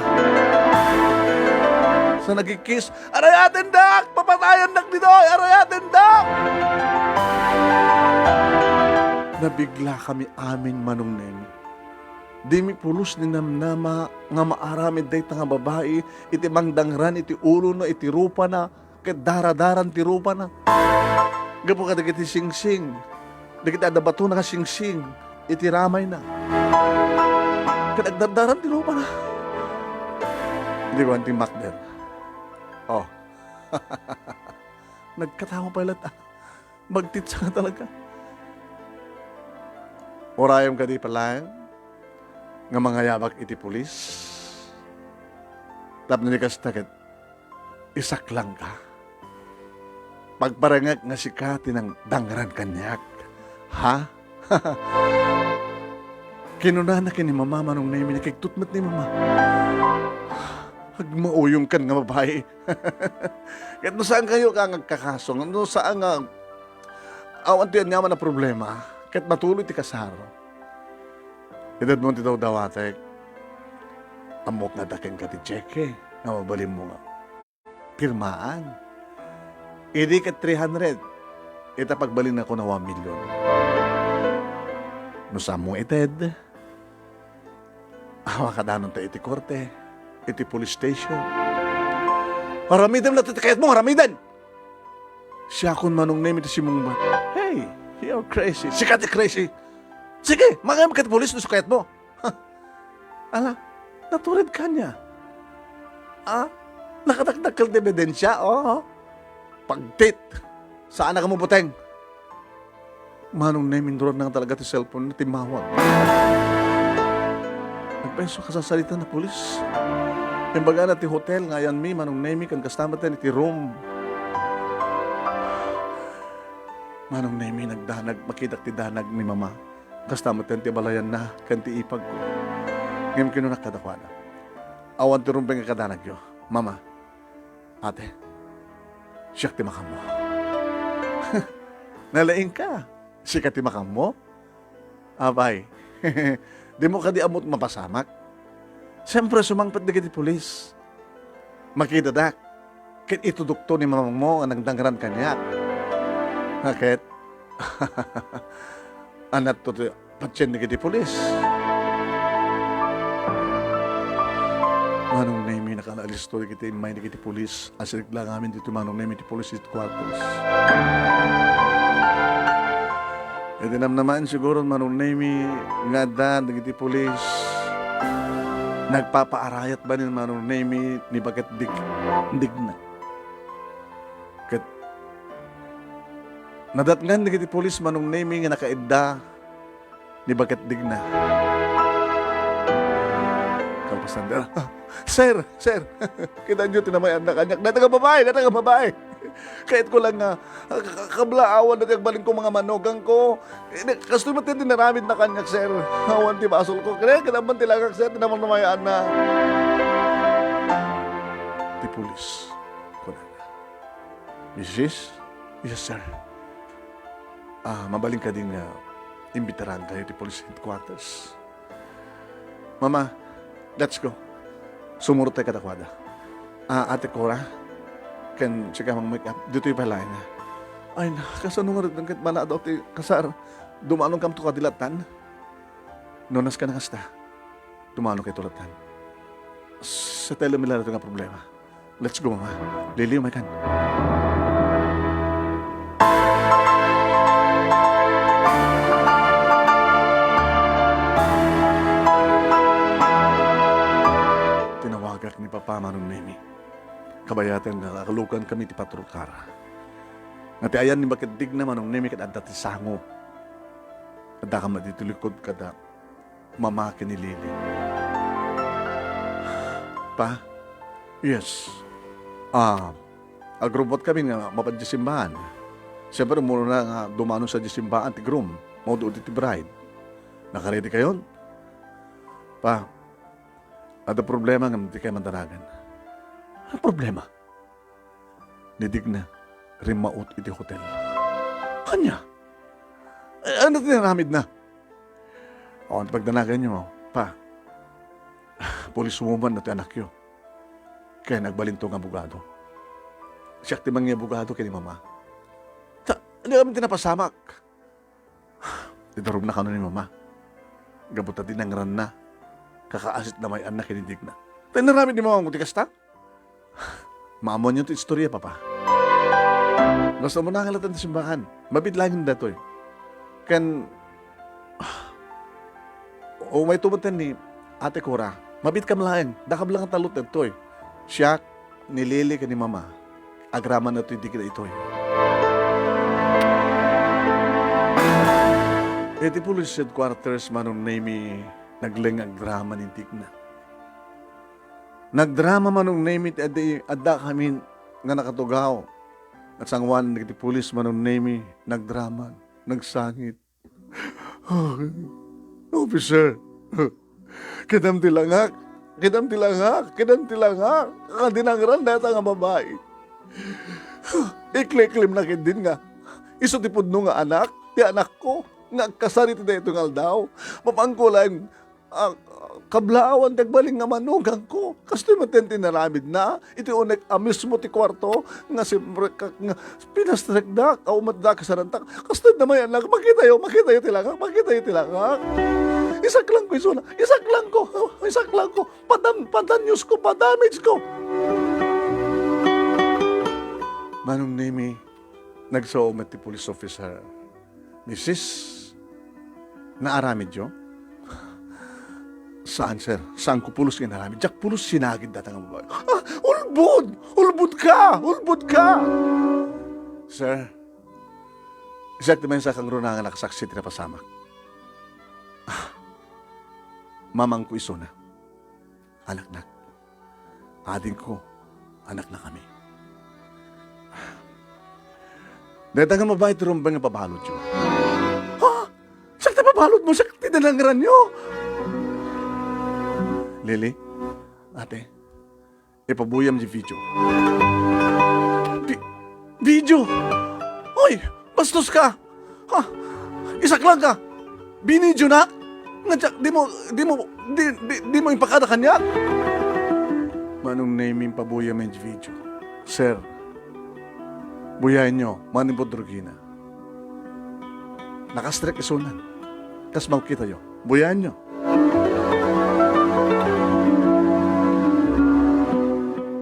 Sa nagkikis, arayatin dak! Papatayan dak dito! Arayatin dak! Nabigla kami amin manong nemi. Di mi pulos ni namnama nga maaramid day nga babae, iti mangdangran, iti ulo na, iti rupa na, ket daradaran ti rupa na. Gapo ka dagiti singsing, dagiti adabato na ka singsing, iti ramay na. Kadagdardaran, tinupa na. Hindi ko anting makder. Oh. Nagkatawa pa ilat. Magtitsa ka talaga. Orayom ka di palang nga mga yabak iti pulis. Tap na nikas takit. Isak lang ka. Pagparangag nga sikati ng dangran kanyak. Ha? Kinunana ni mama manong naimi na kagtutmat ni mama. Hagmauyong kan nga babae. Kahit no saan kayo ka nagkakasong, no saan nga awan tiyan naman na problema, kahit matuloy ti kasar. Edad mo ti daw dawatek, amok nga daking ka ti Cheque, nga mabalim mo nga. Pirmaan. Idi ka 300, ita pagbalin ako na 1 milyon. No saan mo ited, awa ka danon ta iti korte, iti police station. Haramidan na tatakayat mo, haramidan! Siya kun manong name ito si Mungbat. Hey, you're crazy. Sikati crazy. Sige, mga kati police no sukayat mo. Ala, naturid ka niya. Nakatakdakal na ebidensya, Pagtit. Saan na ka mo buteng? Manong name indurad na talaga ti cellphone na timawag. Nagpeso ka sa salita na pulis. Imbaga na ti hotel, ngayon mi, manong name kan kasama tayo ti room. Manong name nagdanag, makidak ti danag ni mama. Kasama tayo ti balayan na, kan ti ipag ko. Ngayon kinunak kadakwana. Awan ti rumpeng kadanag yo. Mama, ate, siyak ti makam mo. Nalaing ka. Siya ti makam mo? Abay, di mo ka di amot mapasamak. Siyempre, sumangpat na kiti pulis. Makidadak. Kit itudukto ni mamang mo ang nagdangran kanya. Bakit? Anat to patsyen na kiti pulis. Manong name nakaalis to kiti may na kiti pulis. Asirik lang amin dito manong name kiti pulis dito kwartos. E dinam naman siguro manong name nga dan kiti pulis. Nagpapaarayat ba ni manong name ni bagat digna. Kat nadatngan ni kiti pulis manong name nga nakaidda ni bagat digna. Kalpasan Sir, kita nyo tinamayan na kanyak. Nataga babae. Kahit ko lang nga, kablaawan na kagbalin ko mga manogang ko. Kastoy mo din naramid na kanyak, sir. Awan ti basol ko. Kaya kinaman tilagak, sir. Tinamang namayaan na. Ti pulis. Kuna na. Mrs. Yes, sir. Mabaling ka din imbitaran kayo ti police headquarters. Mama, let's go. Sumurot tayo katakwada. Ate Cora, kan siya mang make up, dito yung palain na. Ay, kasanungarit ng kit mana daw ti kasar. Dumanong kam to kadilatan. Nonas ka na kasta. Dumanong kay tulatan. Sa telemila na ito nga problema. Let's go, mama. Liliw, may kan. Tinawagak ni Papa Manong Nemi. Kabayatan nga kakalukan kami ti patrulkara. Nga ti ayan ni bakit na Manong Nemi kad adda ti sango. Adda ka matitulikod kada mamaki ni Lili. Pa? Yes. Agrobot kami nga mapadjisimbahan. Siyempre muna na nga dumano sa jisimbahan ti groom. Maudo ti bride. Nakaredy kayon? Pa, ada problema nga hindi kayo mandanagan. Ano problema? Nidig na, rimaot iti hotel. Kanya? Ano tinaramid na? O, pagdanagan nyo, pa, police woman na ti anak yun. Kaya nagbalinto ng abogado. Siyak ti mga abogado kay ni mama. Hindi kami tinapasamak. Tidarog na kano ni mama. Gabuta din ang ran na. Kakaasit na may anak kinidig na. Tayo naramid ni mga nguti kasta? Maamon yung istorya, papa. Basta mo nakalatan sa simbahan. Mabidlangin na ito eh. Kan, may tubatan ni Ate Cora, mabit ka malaeng. Dakab lang ang talot na ito eh. Siya, nilili ka ni Mama. Agraman na ito, hindi kita ito eh. Iti police headquarters manong name nagling ang drama ni Tigna. Nagdrama manong name adda kami nga nakatugaw. At sangwan iti police manong name nagdrama, nagsangit. Officer, kidam tilangak, kadinangran data nga babae. Ikliklim na din nga. Iso ti pudno nga anak, ti anak ko, nga kasari ti dayto nga aldaw. Mapangkulan, kablaawan tagbaling nga manugang ko. Kasto matenti naramid na, iti unek mismo ti kwarto, nga siyempre nga pinastrekdak, umatdak sa rantak. Kasto naman yan lang, makita yo tilangak. Isak lang ko, isuna. Isak lang ko. Padanyos ko, padamage ko. Manong name nagsaumat ti police officer. Mrs. Naaramid yo? Saan, sir? Saan ko pulos kinaramid? Jack pulos sinagid data nga babae. Ulbud ka! Sir, exact naman sa kang runangan nakasaksi ti napasamak. Mamang ko iso na. Anak. Ading ko, anak na kami. Dahil nga mabait rumbang nga pabalot yun. Ha? Sakta pabalot mo, sakta tinanangran nyo. Lily, ate, ipabuyam di video. Video? Hoy, bastos ka. Ha? Isak lang ka. Binidyo na. Di mo impakada kanya. Manong naming pabuyam yung video. Sir, buyahin nyo, maning podrogina. Nakastrek isunan. Tas makita nyo, buyahin nyo.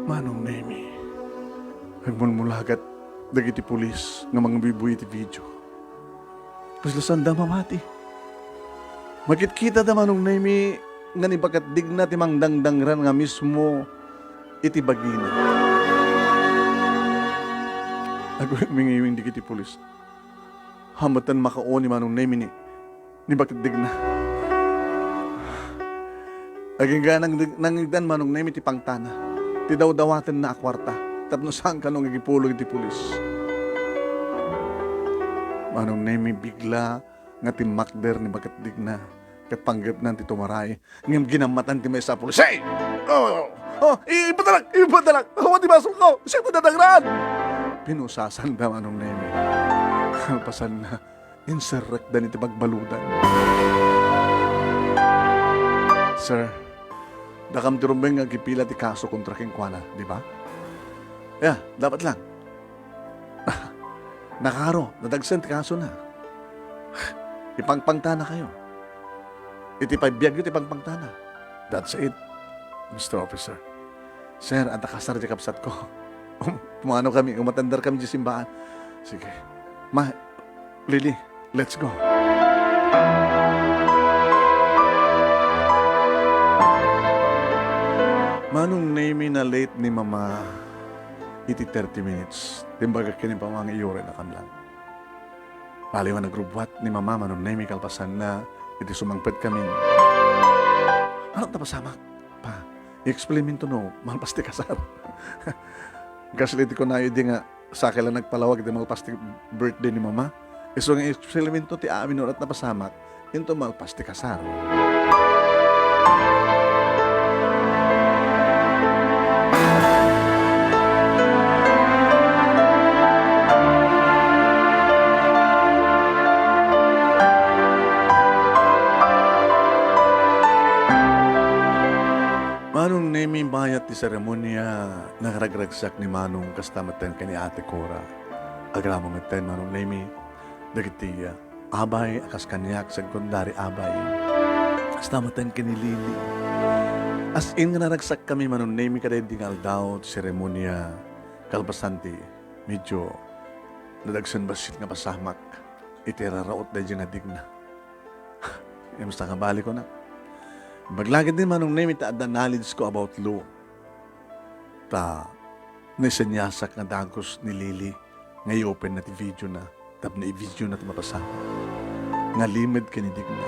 Manong name, nagmulmulagat, dagiti pulis, nga mga bibuhi ti video. Paslasan da mamati. Makit-kita da manong name, nga nipakatdig na timang dangdangran nga mismo iti bagina. Ako mingiwing di kiti pulis. Hamatan makaon ni manong name ni bakitdig na. Aging ga nangigdan manong name ti pangtana. Ti daw-dawaten na akwarta. Tapno saan ka nung igipulog iti pulis. Manong name bigla nga ti makder ni bakitdig na. Kat panggap nan ti tumaray. Ngam ginamatan ti may sa pulis. Hey! Ipadalak! Hawa ti basol ko! Siya ito dadagran! Pinusasan da manong neme. Pasan na insurrect da niti pagbaludan. Sir, dakam ti rumbeng nga gipila ti kaso kontra king kuana, di ba? Dapat lang. Nakaro, nadagsan ti kaso na. Ipangpangtana kayo. Itipabiyag yun, ipangpangtana. That's it, Mr. Officer. Sir, anta kasar di kapsat ko. Umano kami, umatandar kami di simbahan. Sige. Lily, let's go. Manong name na late ni Mama, iti 30 minutes. Timbaga kini pa mga iyore na kanlang. Paliwan na grubwat ni Mama, manong name kalpasan na iti sumangpet kami. Anong tapasamak? Pa, i-explain min to no, malpas ti kasar. Gasliti ko na yun di nga, sa akin lang nagpalawag di malpas ti birthday ni Mama. So nga i-explain min to ti amin at napasamak, yun to malpas ti kasar. Manong naming bayat ti seremonya nakaragragsak ni Manong kastamatan kani Ate Cora. Agramo meten Manong nami dagiti abay akas kanyak sekundari abay. Kastamatan kani Lili. As in nga naragsak kami Manong nami kada dingal daw ti seremonya kalpasanti medyo nadagsan basit nga pasamak itiraraot da nga digna. Imusta nga balik ko na. Maglagid din manong name ita the knowledge ko about law. Ta nisenyasak nga dagos ni Lily nga i-open na ti video na tap na i-video na ti mapasa. Nga limit kanidig na.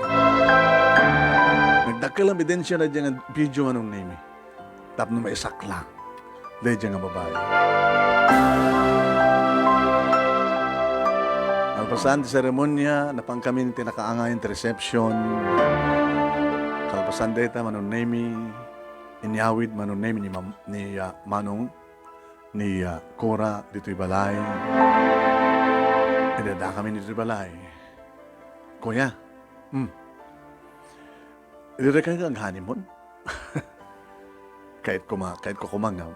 Nagdakil ang ebidensya na dyan nga video manong name. Tap na maisaklang. Dahil dyan nga babae. Kalpasan ti seremonya, napang kami ti nakaangayin ti reception. Kalpasan data manong name, inyawid manong name ni Manong, ni Cora dito'y balay. Idada kami dito'y balay. Kuya, idada kayo ang honeymoon? kahit ko kumangam,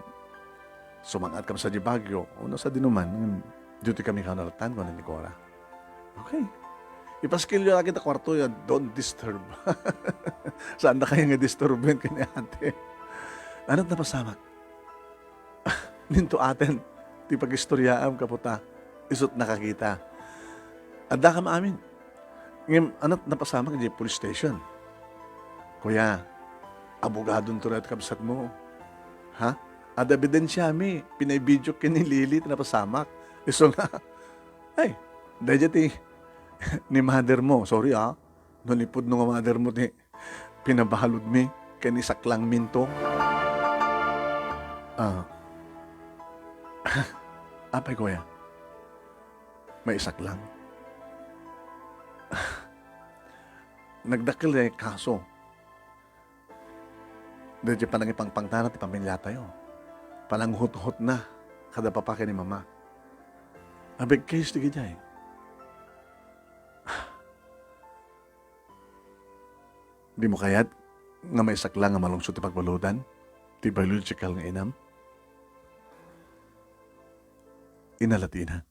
sumangat kami sa di Baguio, o sa dinuman, dito kami kanalatan ko ni Cora. Okay. Ipaskilyo na kita kwarto yan, don't disturb. Saan na kayo nga disturbin kanya ate? Ano't napasamak? Ninto atin, ti pag-istoryaam kaputa, isot nakakita. Adda ka maamin. Ngayon, ano't napasamak di police station? Kuya, abogadong turet kabsat mo. Ha? Ad ebidensya mi, pinay-video kini Lily, napasamak. Iso nga, ay, dahil ti, ni mother mo, sorry nalipod nung mother mo ti, pinabalod mi, kani saklang minto. Apay kuya, may isak lang. Nagdakil kaso. Dahil panang ipangpangtana ti pamilya tayo. Palang hut-hut na, kada papake ni mama. Abig case ti gijay. Di mo kayat nga may isak lang nga malungsot ti pagbaludan, ti biological nga inam. Inalatina.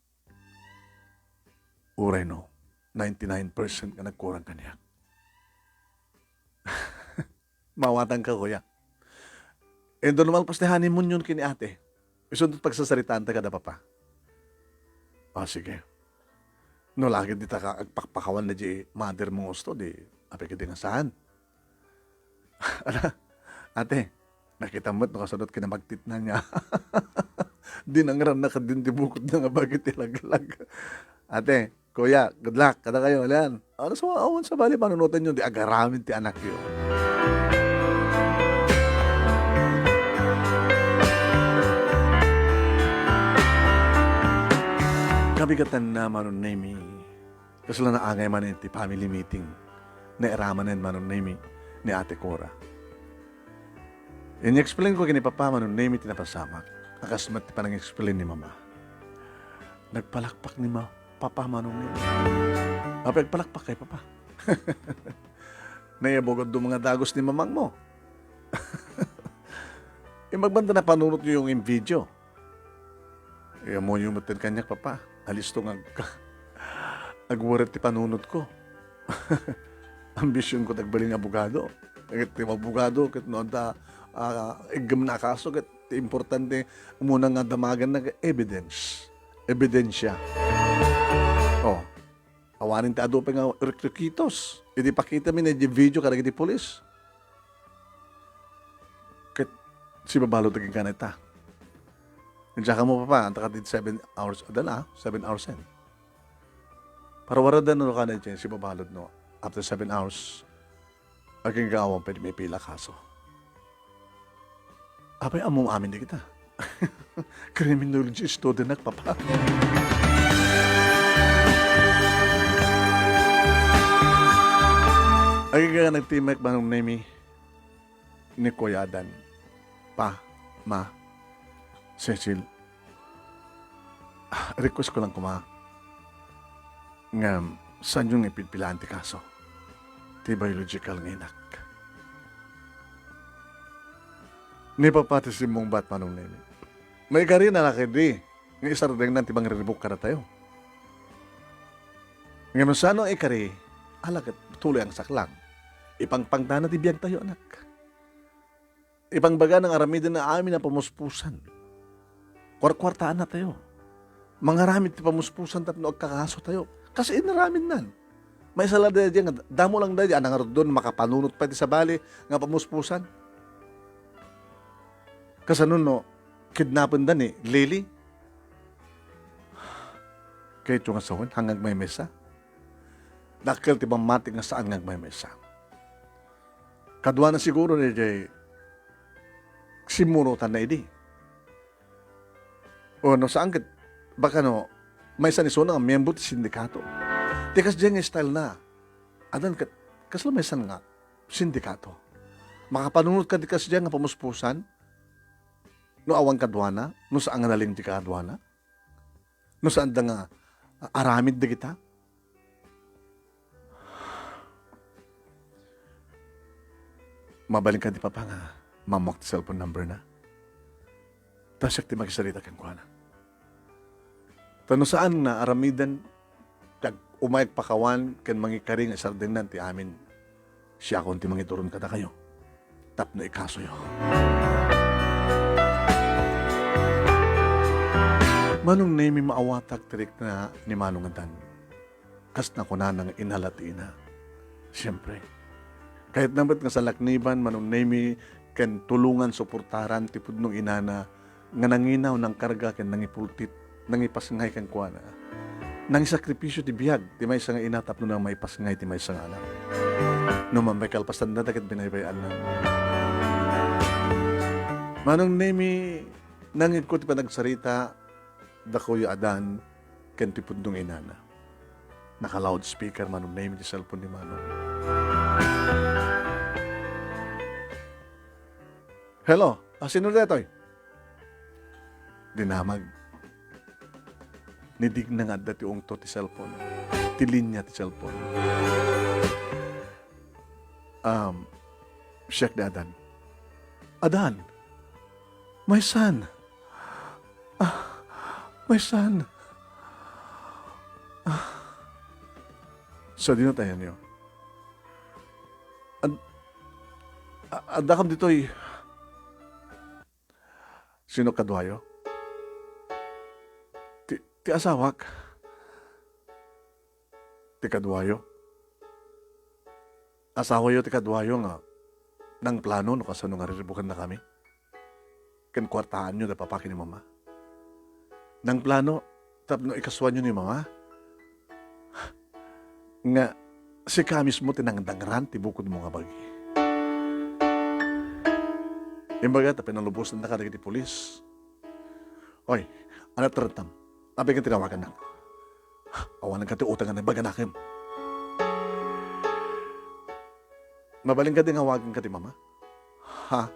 Uray no, 99% nga nagkurang kanya. Mawatang ka, kuya. E doon lumalpas na honeymoon yun kini ate. Isundot pagsasaritaan ta kada papa. Sige. No, lagi di ta ka agpakpakawan na di mother mo gusto, di api ka din nga saan. Ate, nakita mo't nakasunod kinamagtit na niya. Dinangran na ka din dibukod na nga bagit ilaglag. Ate, kuya, good luck. Kada kayo, alan. Ano sa awan sa bali, panunutan nyo, di agaramin ti anak yun. Kabigatan na manon name, kasi lang naangay man ti family meeting, na iramanan manon name ni Ate Cora. In-explain ko kini Papa manon name tinapasamak. Akasmat pa nang explain ni Mama. Nagpalakpak ni Papa manon name. Nagpalakpak kay Papa. Nayabogod do mga dagos ni mamang mo. Magbanda na panunot niyo yung video. Mo yung mutin kanyak Papa. Alis to agwaret ti panunot ko. Ambisyon ko tagbaling abogado. Kaya ti abogado, kaya noon ta igam na kaso, kaya importante muna nga damagan na evidence. Ebidensya. Awanin ti ado pa nga rekitos. Hindi pakita mi na di video karag di polis. Kaya si babalo taging kaneta. Nandiyan mo pa, anta ka din 7 hours, 7 hours yan. Para waradan no ka na dyan, si babalod no, after 7 hours, aking gawang pwede may pila kaso. Apay, among amin di kita. Criminology student na, Papa. Aking nga nagtimek ba nung name ni Kuya Adan? Ma, Cecil, request ko lang nga saan yung ipilpilaan ti kaso? Ti biological ng inak. Ni papatisim mong bat manong nini. May kari na nakidi. Nga isardeng nanti bang riribok ka na tayo. Nga masano ay kari, alagat tuloy ang saklang. Ipangpangtana ti biyag tayo anak. Ipangbaga ng aramidin na amin na pamuspusan. Kwartaan na tayo. Mga ramid ti pamuspusan tapno agkakaso tayo. Kasi inaramin nan. May sala dahil dyan, nga damo lang dahil dyan, nga doon makapanunot pa di sa bali, nga pamuspusan. Kasanon no, kidnapan dan Lily. Kaya ito nga sawin, hanggang may mesa. Nakil ti matik nga saan nga may mesa. Kadwa na siguro ni Jay, simurutan na idi. O no, saan kit, baka no, may saniso nga miyembro ti sindikato. Tikas dyan nga style na, adan kat, kasla may san nga, sindikato. Makapanunod ka di kas dyan nga pamuspusan, no awang kadwana, no saan nga naling di kadwana, no saan da nga aramid di kita. Mabaling ka di pa nga, mamok ti cellphone number na. Tapos yak ti makisalita kang kuha na. Tano saan na aramidan, kag umayag pakawan, kan mangikaring sardinan ti amin, siya kung ti mangituron kada kayo. Tap na ikaso yo. Manong nemi maawatag tirik na ni Manong Adan. Kas na kuna ng inhalatina. Siyempre. Kahit nabat nga sa lakniban, manong nemi kan tulungan, suportaran, tipod nung inana, nga nanginaw ng karga, kan nangipultit, nangipasngay kan kuwana. Nangisakripisyo ti biyag, ti may nga inatap no nang may pasngay, ti may nga anak. No mamay kalpasan na, takit binaybayan na. Manong nemi, nangit ko ti panagsarita, dakoy Adan, kan tipod nung inana. Naka-loudspeaker, manong name di cellphone ni Manong. Hello, sino detoy? Dinamag. Nidig na nga dati ungto ti cellphone. Ti linya ti cellphone. Check na Adan. Adan, my son. My son. So, di na tayo niyo. Adakam dito'y sino kadwayo? Ti asawak. Ti kadwayo. Asawa yo ti kadwayo nga nang plano no kasano nga riribukan na kami. Ken kwartaan nyo na papakin ni mama. Nang plano, tapno ikaswan nyo ni mama. Nga, si ka mismo tinangdangran, tibukod mo nga bagi. Imbaga, pinanlubusan na ka di polis. Oy, anak tarantam, abi kang tinawagan na. Awanan ka ti utangan ng baga nakim. Mabaling ka din hawagan ka ti mama? Ha?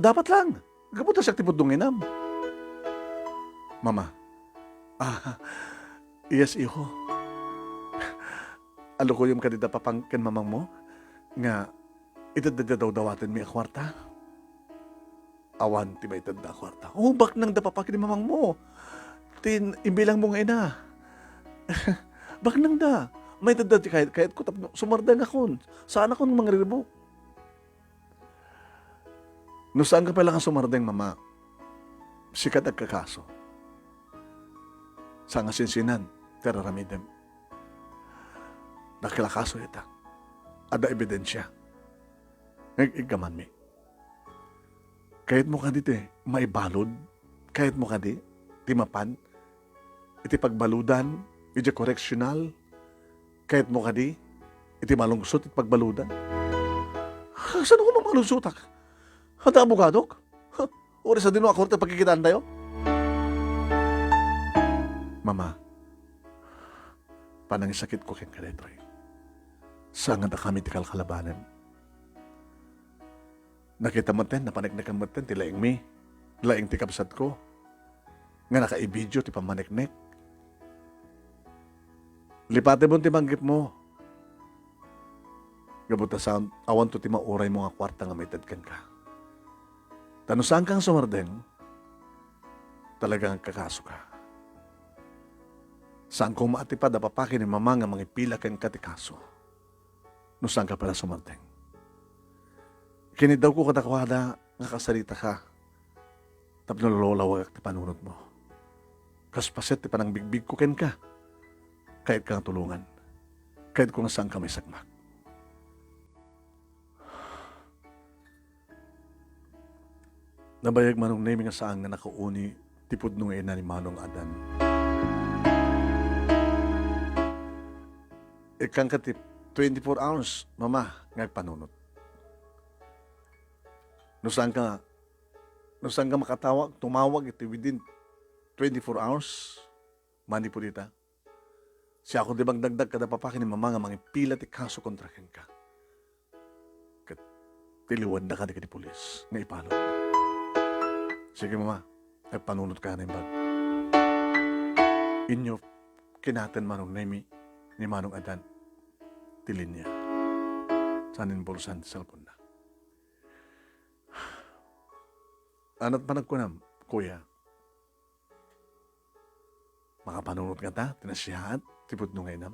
Dapat lang. Gabuta siya tipod dunginam. Mama, yes, iho. Alo ko yung kadida papangkin mamang mo, nga itadada daw dawatin mi akwarta. Awan, ti may itadada akwarta. Bak nang dapapakin ni mamang mo. Imbilang mo nga ina. Bak nang da. May itadada kahit ko sumardang akon. Saan akong mga riribok? No saan ka pala nga sumardang, mama? Sikat at kakaso. Sa nga sinsinan, teraramidem. Nakilakaso ita. Ada ebidensya. Igaman mi. Kahit mo ka dito maibalod, kahit mo ka di, timapan, iti pagbaludan, iti correctional, kahit mo ka di, iti malungsot, iti pagbaludan. Saan ko mamalungsutak? Hata abogadok? Uri sa dino ako rin pagkikitaan tayo? Mama, panangisakit ko keng kadetoy. Saan nga kami tikal kalabanan? Nakita mo ten, napaneknekan mo ten, tilaing mi, laing tikabsat ko. Nga naka-i-video, ti pamaneknek. Lipate mo ti manggip mo. Gabuta sound, awan to ti mauray mo nga kwarta nga may tadkan ka. Tano saan kang sumardeng, talagang kakaso ka. Saan kong maatipad apapakin ni mama nga mga pila kang katikaso. No saan ka pala sumardeng. Kinidaw ko kadakwada nga kasalita ka. Tapos nalolawag ti panunod mo. Kaspaset ti panang bigbig ko ken ka. Kahit kang tulungan. kahit kung saan ka may sakmak. Nabayag manong nemi nga saan nga nakauni tipod nung ina ni Manong Adan. Ikang katip 24 hours, mama, ngagpanunot. No saan ka makatawag, tumawag ito within 24 hours, mani po dita. Siya ako di bang dagdag kada papakin ni mama nga mga pila ti kaso kontra ken ka. Kat tiliwan na ka di pulis, nga ipalo. Sige mama, nagpanunot ka na yung bag. Inyo, kinatan manong nemi ni Manong Adan, tilin niya. Sanin bulsan sa cellphone na. Anat panag ko na, kuya. Makapanunot ka ta, tinasyahan, tipod nung ngayon.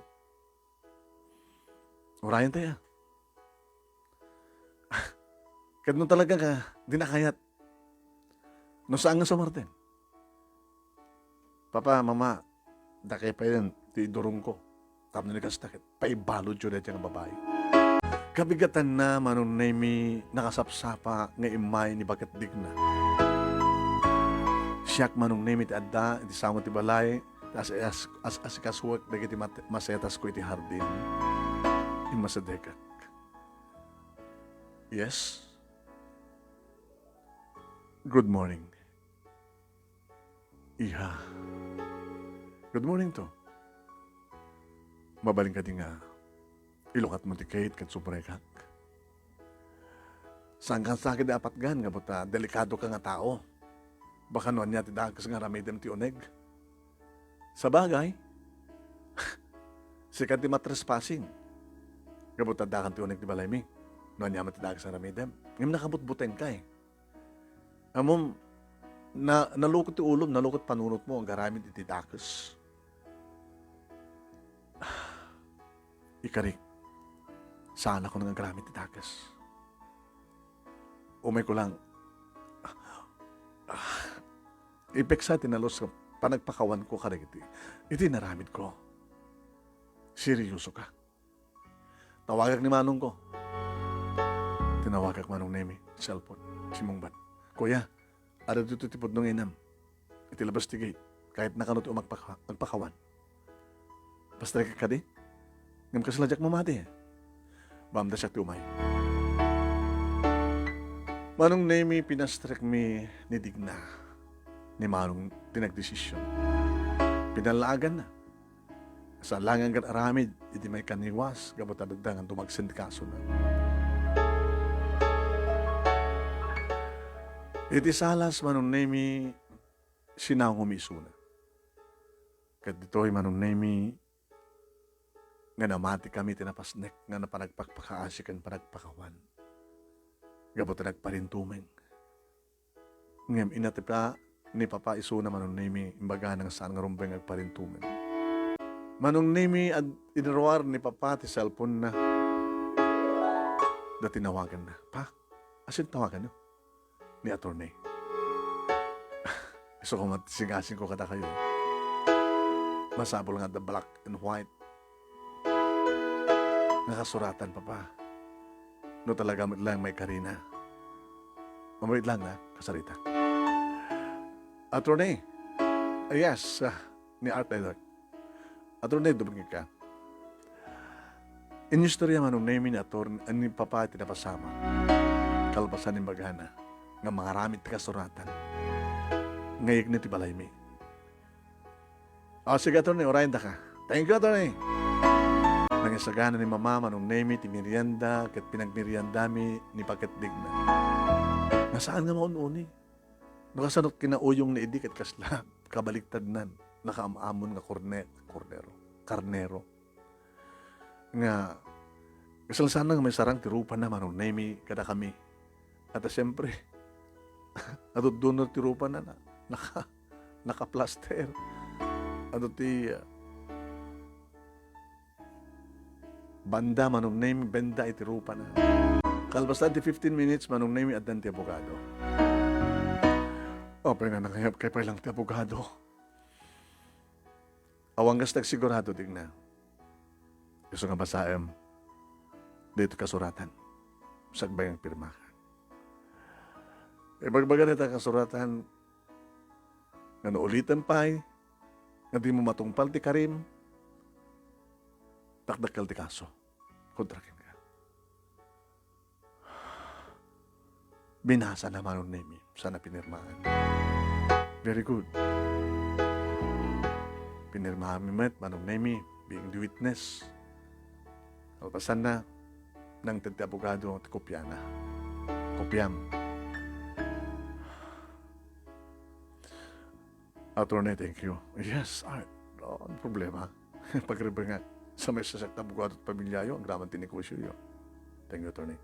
Urayan tayo. Kadno talaga ka, di nakayat. No saan nga sa Martin? Papa, mama, dakay pa yan, ti idurong ko. Tapos nikas takit, paibalod yun na dyan ang babae. Kabigatan na manong nemi nakasapsapa nga imay ni Bakat Digna. Siyak manong nemi ti adda, iti samo ti balay, as ikaswak, dagiti masetas ko iti hardin. Imasadekak. Yes? Good morning. Iha. Good morning to. Mabaling ka din nga. Ilukat mo ti Kate kat suprekak. Saan ka sa akin dapat gan nga buta delikado ka nga tao. Baka noon niya ti dakas nga ramidem ti uneg. Sa bagay, sikat ti matrespassing. Nga buta dakan ti uneg ti balay mi. Noon niya matidakas nga ramidem. Ngayon nakabutbuten ka eh. Amom, nalukot ti ulom, nalukot panunot mo, ang garamit iti dakas. Ikarik, saan ako nang garamit iti dakas? Umay ko lang, ipeksa tinalos ka, panagpakawan ko ka iti naramit ko. Seryoso ka. Tawagak ni Manong ko. Tinawagak Manong Nemi, cellphone, si Mungbat. Kuya, ada dito tipod nung inam. Itilabas ti gate, kahit nakanot o magpakawan. Basta ka di? Ngam kasalajak mo mati. Bamda siya ti umay. Manong Nemi pinastrek mi ni Digna. Ni Manong tinagdesisyon. Pinalagan na. Sa langang gan aramid, iti may kaniwas, gabot adagdangan tumagsindikaso na. Iti salas Manong Nemi sinawang humisuna. Kat dito'y Manong Nemi nga namati kami tinapasnek nga napanagpakpakaasikan panagpakawan. Gabot na nagparintumeng. Ngem inatipa ni Papa isuna Manong Nemi imbaga ng saan nga rumbeng agparintumeng. Manong Nemi ad inarwar ni Papa ti cellphone na da tinawagan na. Pa, asin tawagan nyo? Ni attorney. So kung matisingasin ko kada kayo, masabol nga the black and white. Nakasuratan pa pa. No talaga lang may karina. Mamait lang na, kasarita. Attorney, yes, ni Art Taylor. Attorney, dumagin ka. In istorya Manong Nemi ni attorney, ni Papa tinapasama. Kalpasan ni Magana. Nga mga ramit ti kasuratan. Ngayig ni ti balay mi. O sige attorney, orayin da ka. Thank you attorney. Nangisagana ni Mama Manong Nemi ti merienda kat pinagmerienda mi ni Paket Digna. Nasaan nga maununi? Nakasanot kinauyong ni Edi kat kasla kabaliktad nan. Nakaamamon nga karnero. Nga kasalsan nga may sarang tirupan na Manong Nemi kada kami. At siyempre, ato doon tirupan na naka-plaster. Ato ti banda Manong Nemi benda itirupan na. Kalbastan ti 15 minutes Manong Nemi at dan ti abogado. O, pero nga nakayap kay pa lang ti abogado. Awang gastag sigurado Digna. Gusto nga basaem dito kasuratan. Sagbayang pirma ka. Bagbaga nita kasuratan nga naulitan pa'y nga di mo matungpal ti karim takdakal ti kaso. Kontrakin ka. Binasa naman ng Nemi. Sana pinirmahan. Very good. Pinirmahan mi met, manong Nemi, being the witness. Alpasan na, nang tante abogado, kopya na. Kopyam. Attorney, thank you. Yes, ano problema? Pagriba nga, sa may sasakta abogado at pamilya yun, ang graman tinikosyo yun. Thank you, attorney.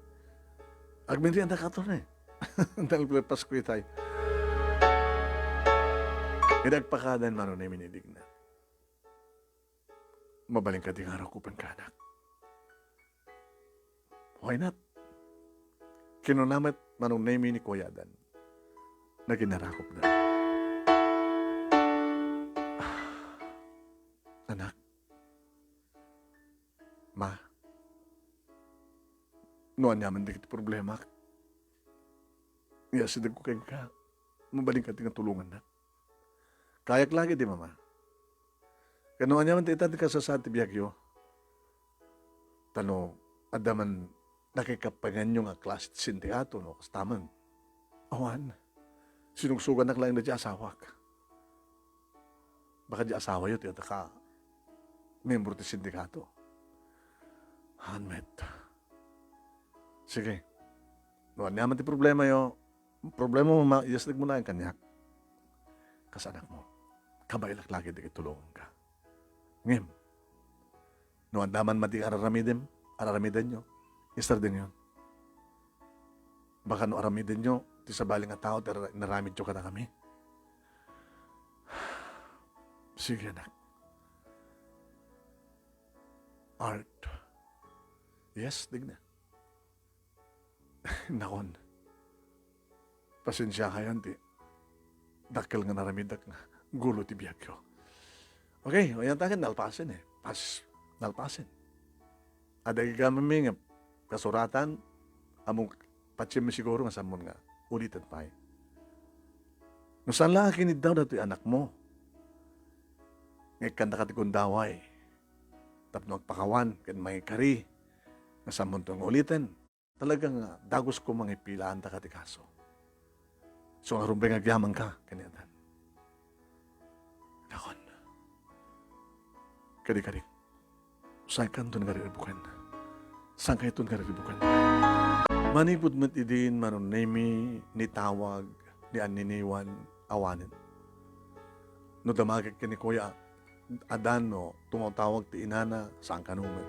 Agminriyan na ka, attorney. Dahil Pasko tayo. Inagpakadan man na minidig na. Mabaling ka di nga rakupan ka, anak. Why not? Kinunamat manong name ni Kuyadan na ginarakop na. Anak, ma, noon naman di kita problema. Sidag ko kayo ka. Mabaling ka tinga tulungan na. Kayak lagi di mama. Kanoan naman titati ka sa tibiyagyo. Tano, adaman nakikapangan yung klase sintiato, no? Kastaman. Awan. Sinungsugan na lang na di asawak. Baka di asawa yun, tiyata ka. Membro ti sindikato. Hanmet. Sige. Noan naman ti problema yo. Problema mo, iaslig mo na yung kanyak. Kasanak mo. Kabailak lagi di tulungan ka. Ngem. No, andaman mati araramidin nyo. Istar din yun. Baka no aramidin nyo, ti sabaling nga tao, naramid nyo ka na kami. Sige, anak. Art. Yes, digna. Nakon. Pasensya kayo, ti. Dakil nga naramidak nga. Gulo ti biyak ko. Okay, o yan takin, nalpasin eh. Nalpasin. Aday kami nga kasuratan, among patsim siguro nga samon nga. Ulitan pa eh. No saan lang kinid daw dito anak mo? Ngay kanda katikundaway. Tapno agpakawan, kan may kari. Nga samon to nga ulitan. Talagang dagos ko mga ipilaan ta katikaso. So, nga rumbay agyaman ka, kanyan. Nakon. Kadi-kadi. Saan ka ito nagaribukan? Saan ka ito nagaribukan? Manipod mo't idin, manon nemi, ni tawag, ni aniniwan, awanin. No damagag ka ni Kuya Adan, no, tumawag ti inana, saan ka numan?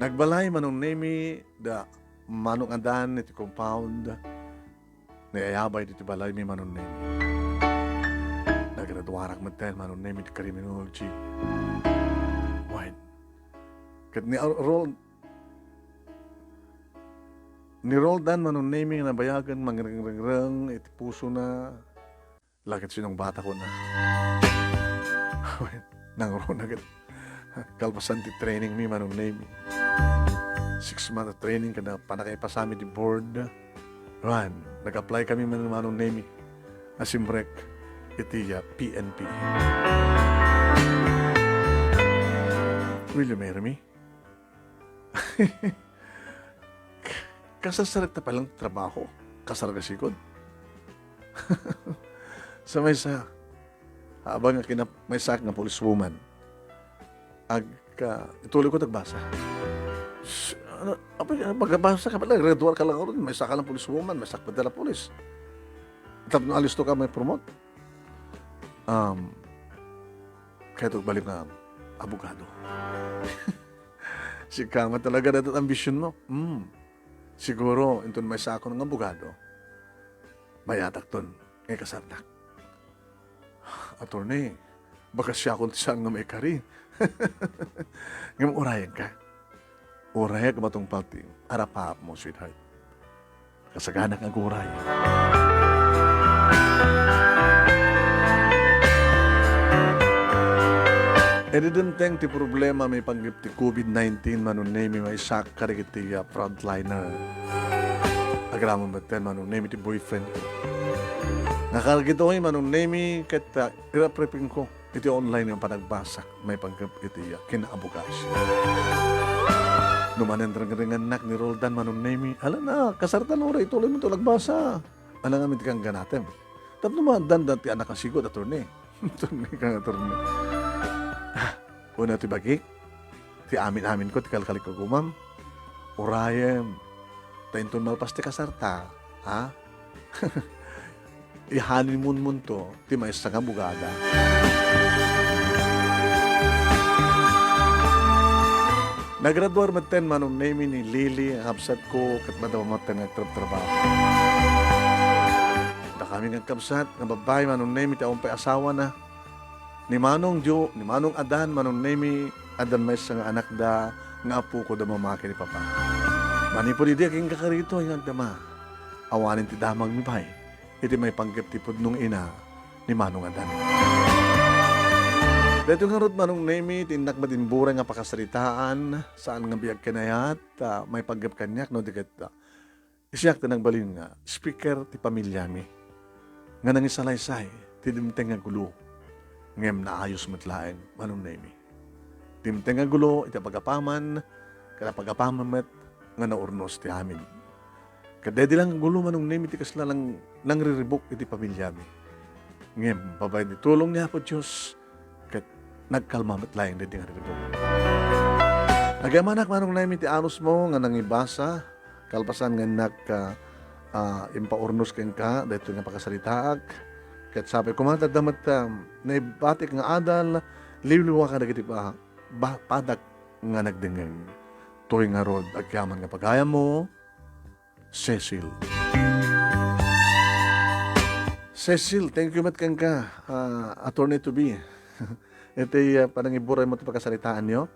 Nagbalay manon nemi, da manong Adan, iti compound, nayayabay dito balay may manon nemi. Nagradwarak matel manon nemi di criminology. Why? Kat ni Roldan manon nemi na bayagan mangrang iti puso na lakit sinong bata ko na. Nang ron agad. Kalpasan ti training mi manon nemi. 6 months training kada panakay pa sa amin di board. Juan, nag-apply kami manong nemi. Asimbrek, iti PNP. Will you marry me? Kasasarit na palang trabaho. Kasaragasikod. Sa may sa, habang may sak ng policewoman, ituloy ko nagbasa. Magbasa ka pala, red war ka lang rin, may saka ng policewoman, may sak pa dala polis. Tapos alisto ka may promote. Kaya ito balik na abogado. Si Kama talaga na ito ambisyon mo. Siguro, ito may sako ng abogado. Mayatak ton, ngay kasarnak. Attorney, baka siya kung saan nga may kari. Ngayon, urayan ka. Urayan ka matong pati. Arapap mo, sweetheart. Kasaganak ang uray. E didn't think ti problema may panggip ti COVID-19 manunemi may sakar iti frontliner. Agraman ba ten manunemi ti boyfriend ko. Nakalagito ay manunemi kat iraprepin ko iti online yung panagbasak may panggip iti kinaabukas. Numanan ringan nak ni Roldan manunemi. Ala na, kasartan ora ituloy mo ito nagbasa. Ala nga may kang ganatem. Tapos naman dandan ti anak kasigo at attorney. Attorney kang attorney. Una ti bagi, ti amin-amin ko, ti kalkalik ko kumam. Urayem, tainton malpas ti kasarta, ha? Ihanin mun to, ti maisa nga bugada. Nagraduar maten manong name ni Lily, ang hapsat ko, kat madawa maten nagtrabaho. Da kami ng kamsat, ng babae manong name, ti pay asawa na. Ni Manong Jo, ni Manong Adan, Manong Nemi, Adan may nga anak da, nga apo ko da mamaki ni Papa. Manipod idi aking kakarito, yung agdama. Awanin ti damag mi bay, iti may panggap ti nung ina, ni Manong Adan. Dito nga rod Manong Nemi, tinak madimbura nga pakasaritaan, saan nga biyag kanayat, may panggap kanyak, no, dikat, isyak tinang balin nga, speaker ti pamilya mi. Nga nangisalaysay, ti dimteng nga gulo. Ngem na ayos matlaeng Manong Nemi. Timteng nga gulo, iti pagapaman, kada pagapaman met, nga naurnos ti amin. Kadedi lang gulo Manong Nemi, ti kasla lang nangriribok iti pamilya mi. Ngem, babay ni tulong niya po Diyos, kat nagkalma matlaeng dedi nga riribok. Agamanak Manong Nemi, ti anos mo, nga nangibasa, kalpasan nga impaurnos ken ka, dahito nga pakasalitaag, kat sabi ko man tadamat naibatik nga adal, liwliwa ka nagiti padak nga nagdingeng. Toy nga rod, agyaman nga pagaya mo, Cecil. Cecil, thank you mat kang ka, attorney to be. Ito panangiburay mo ito pagkasalitaan nyo.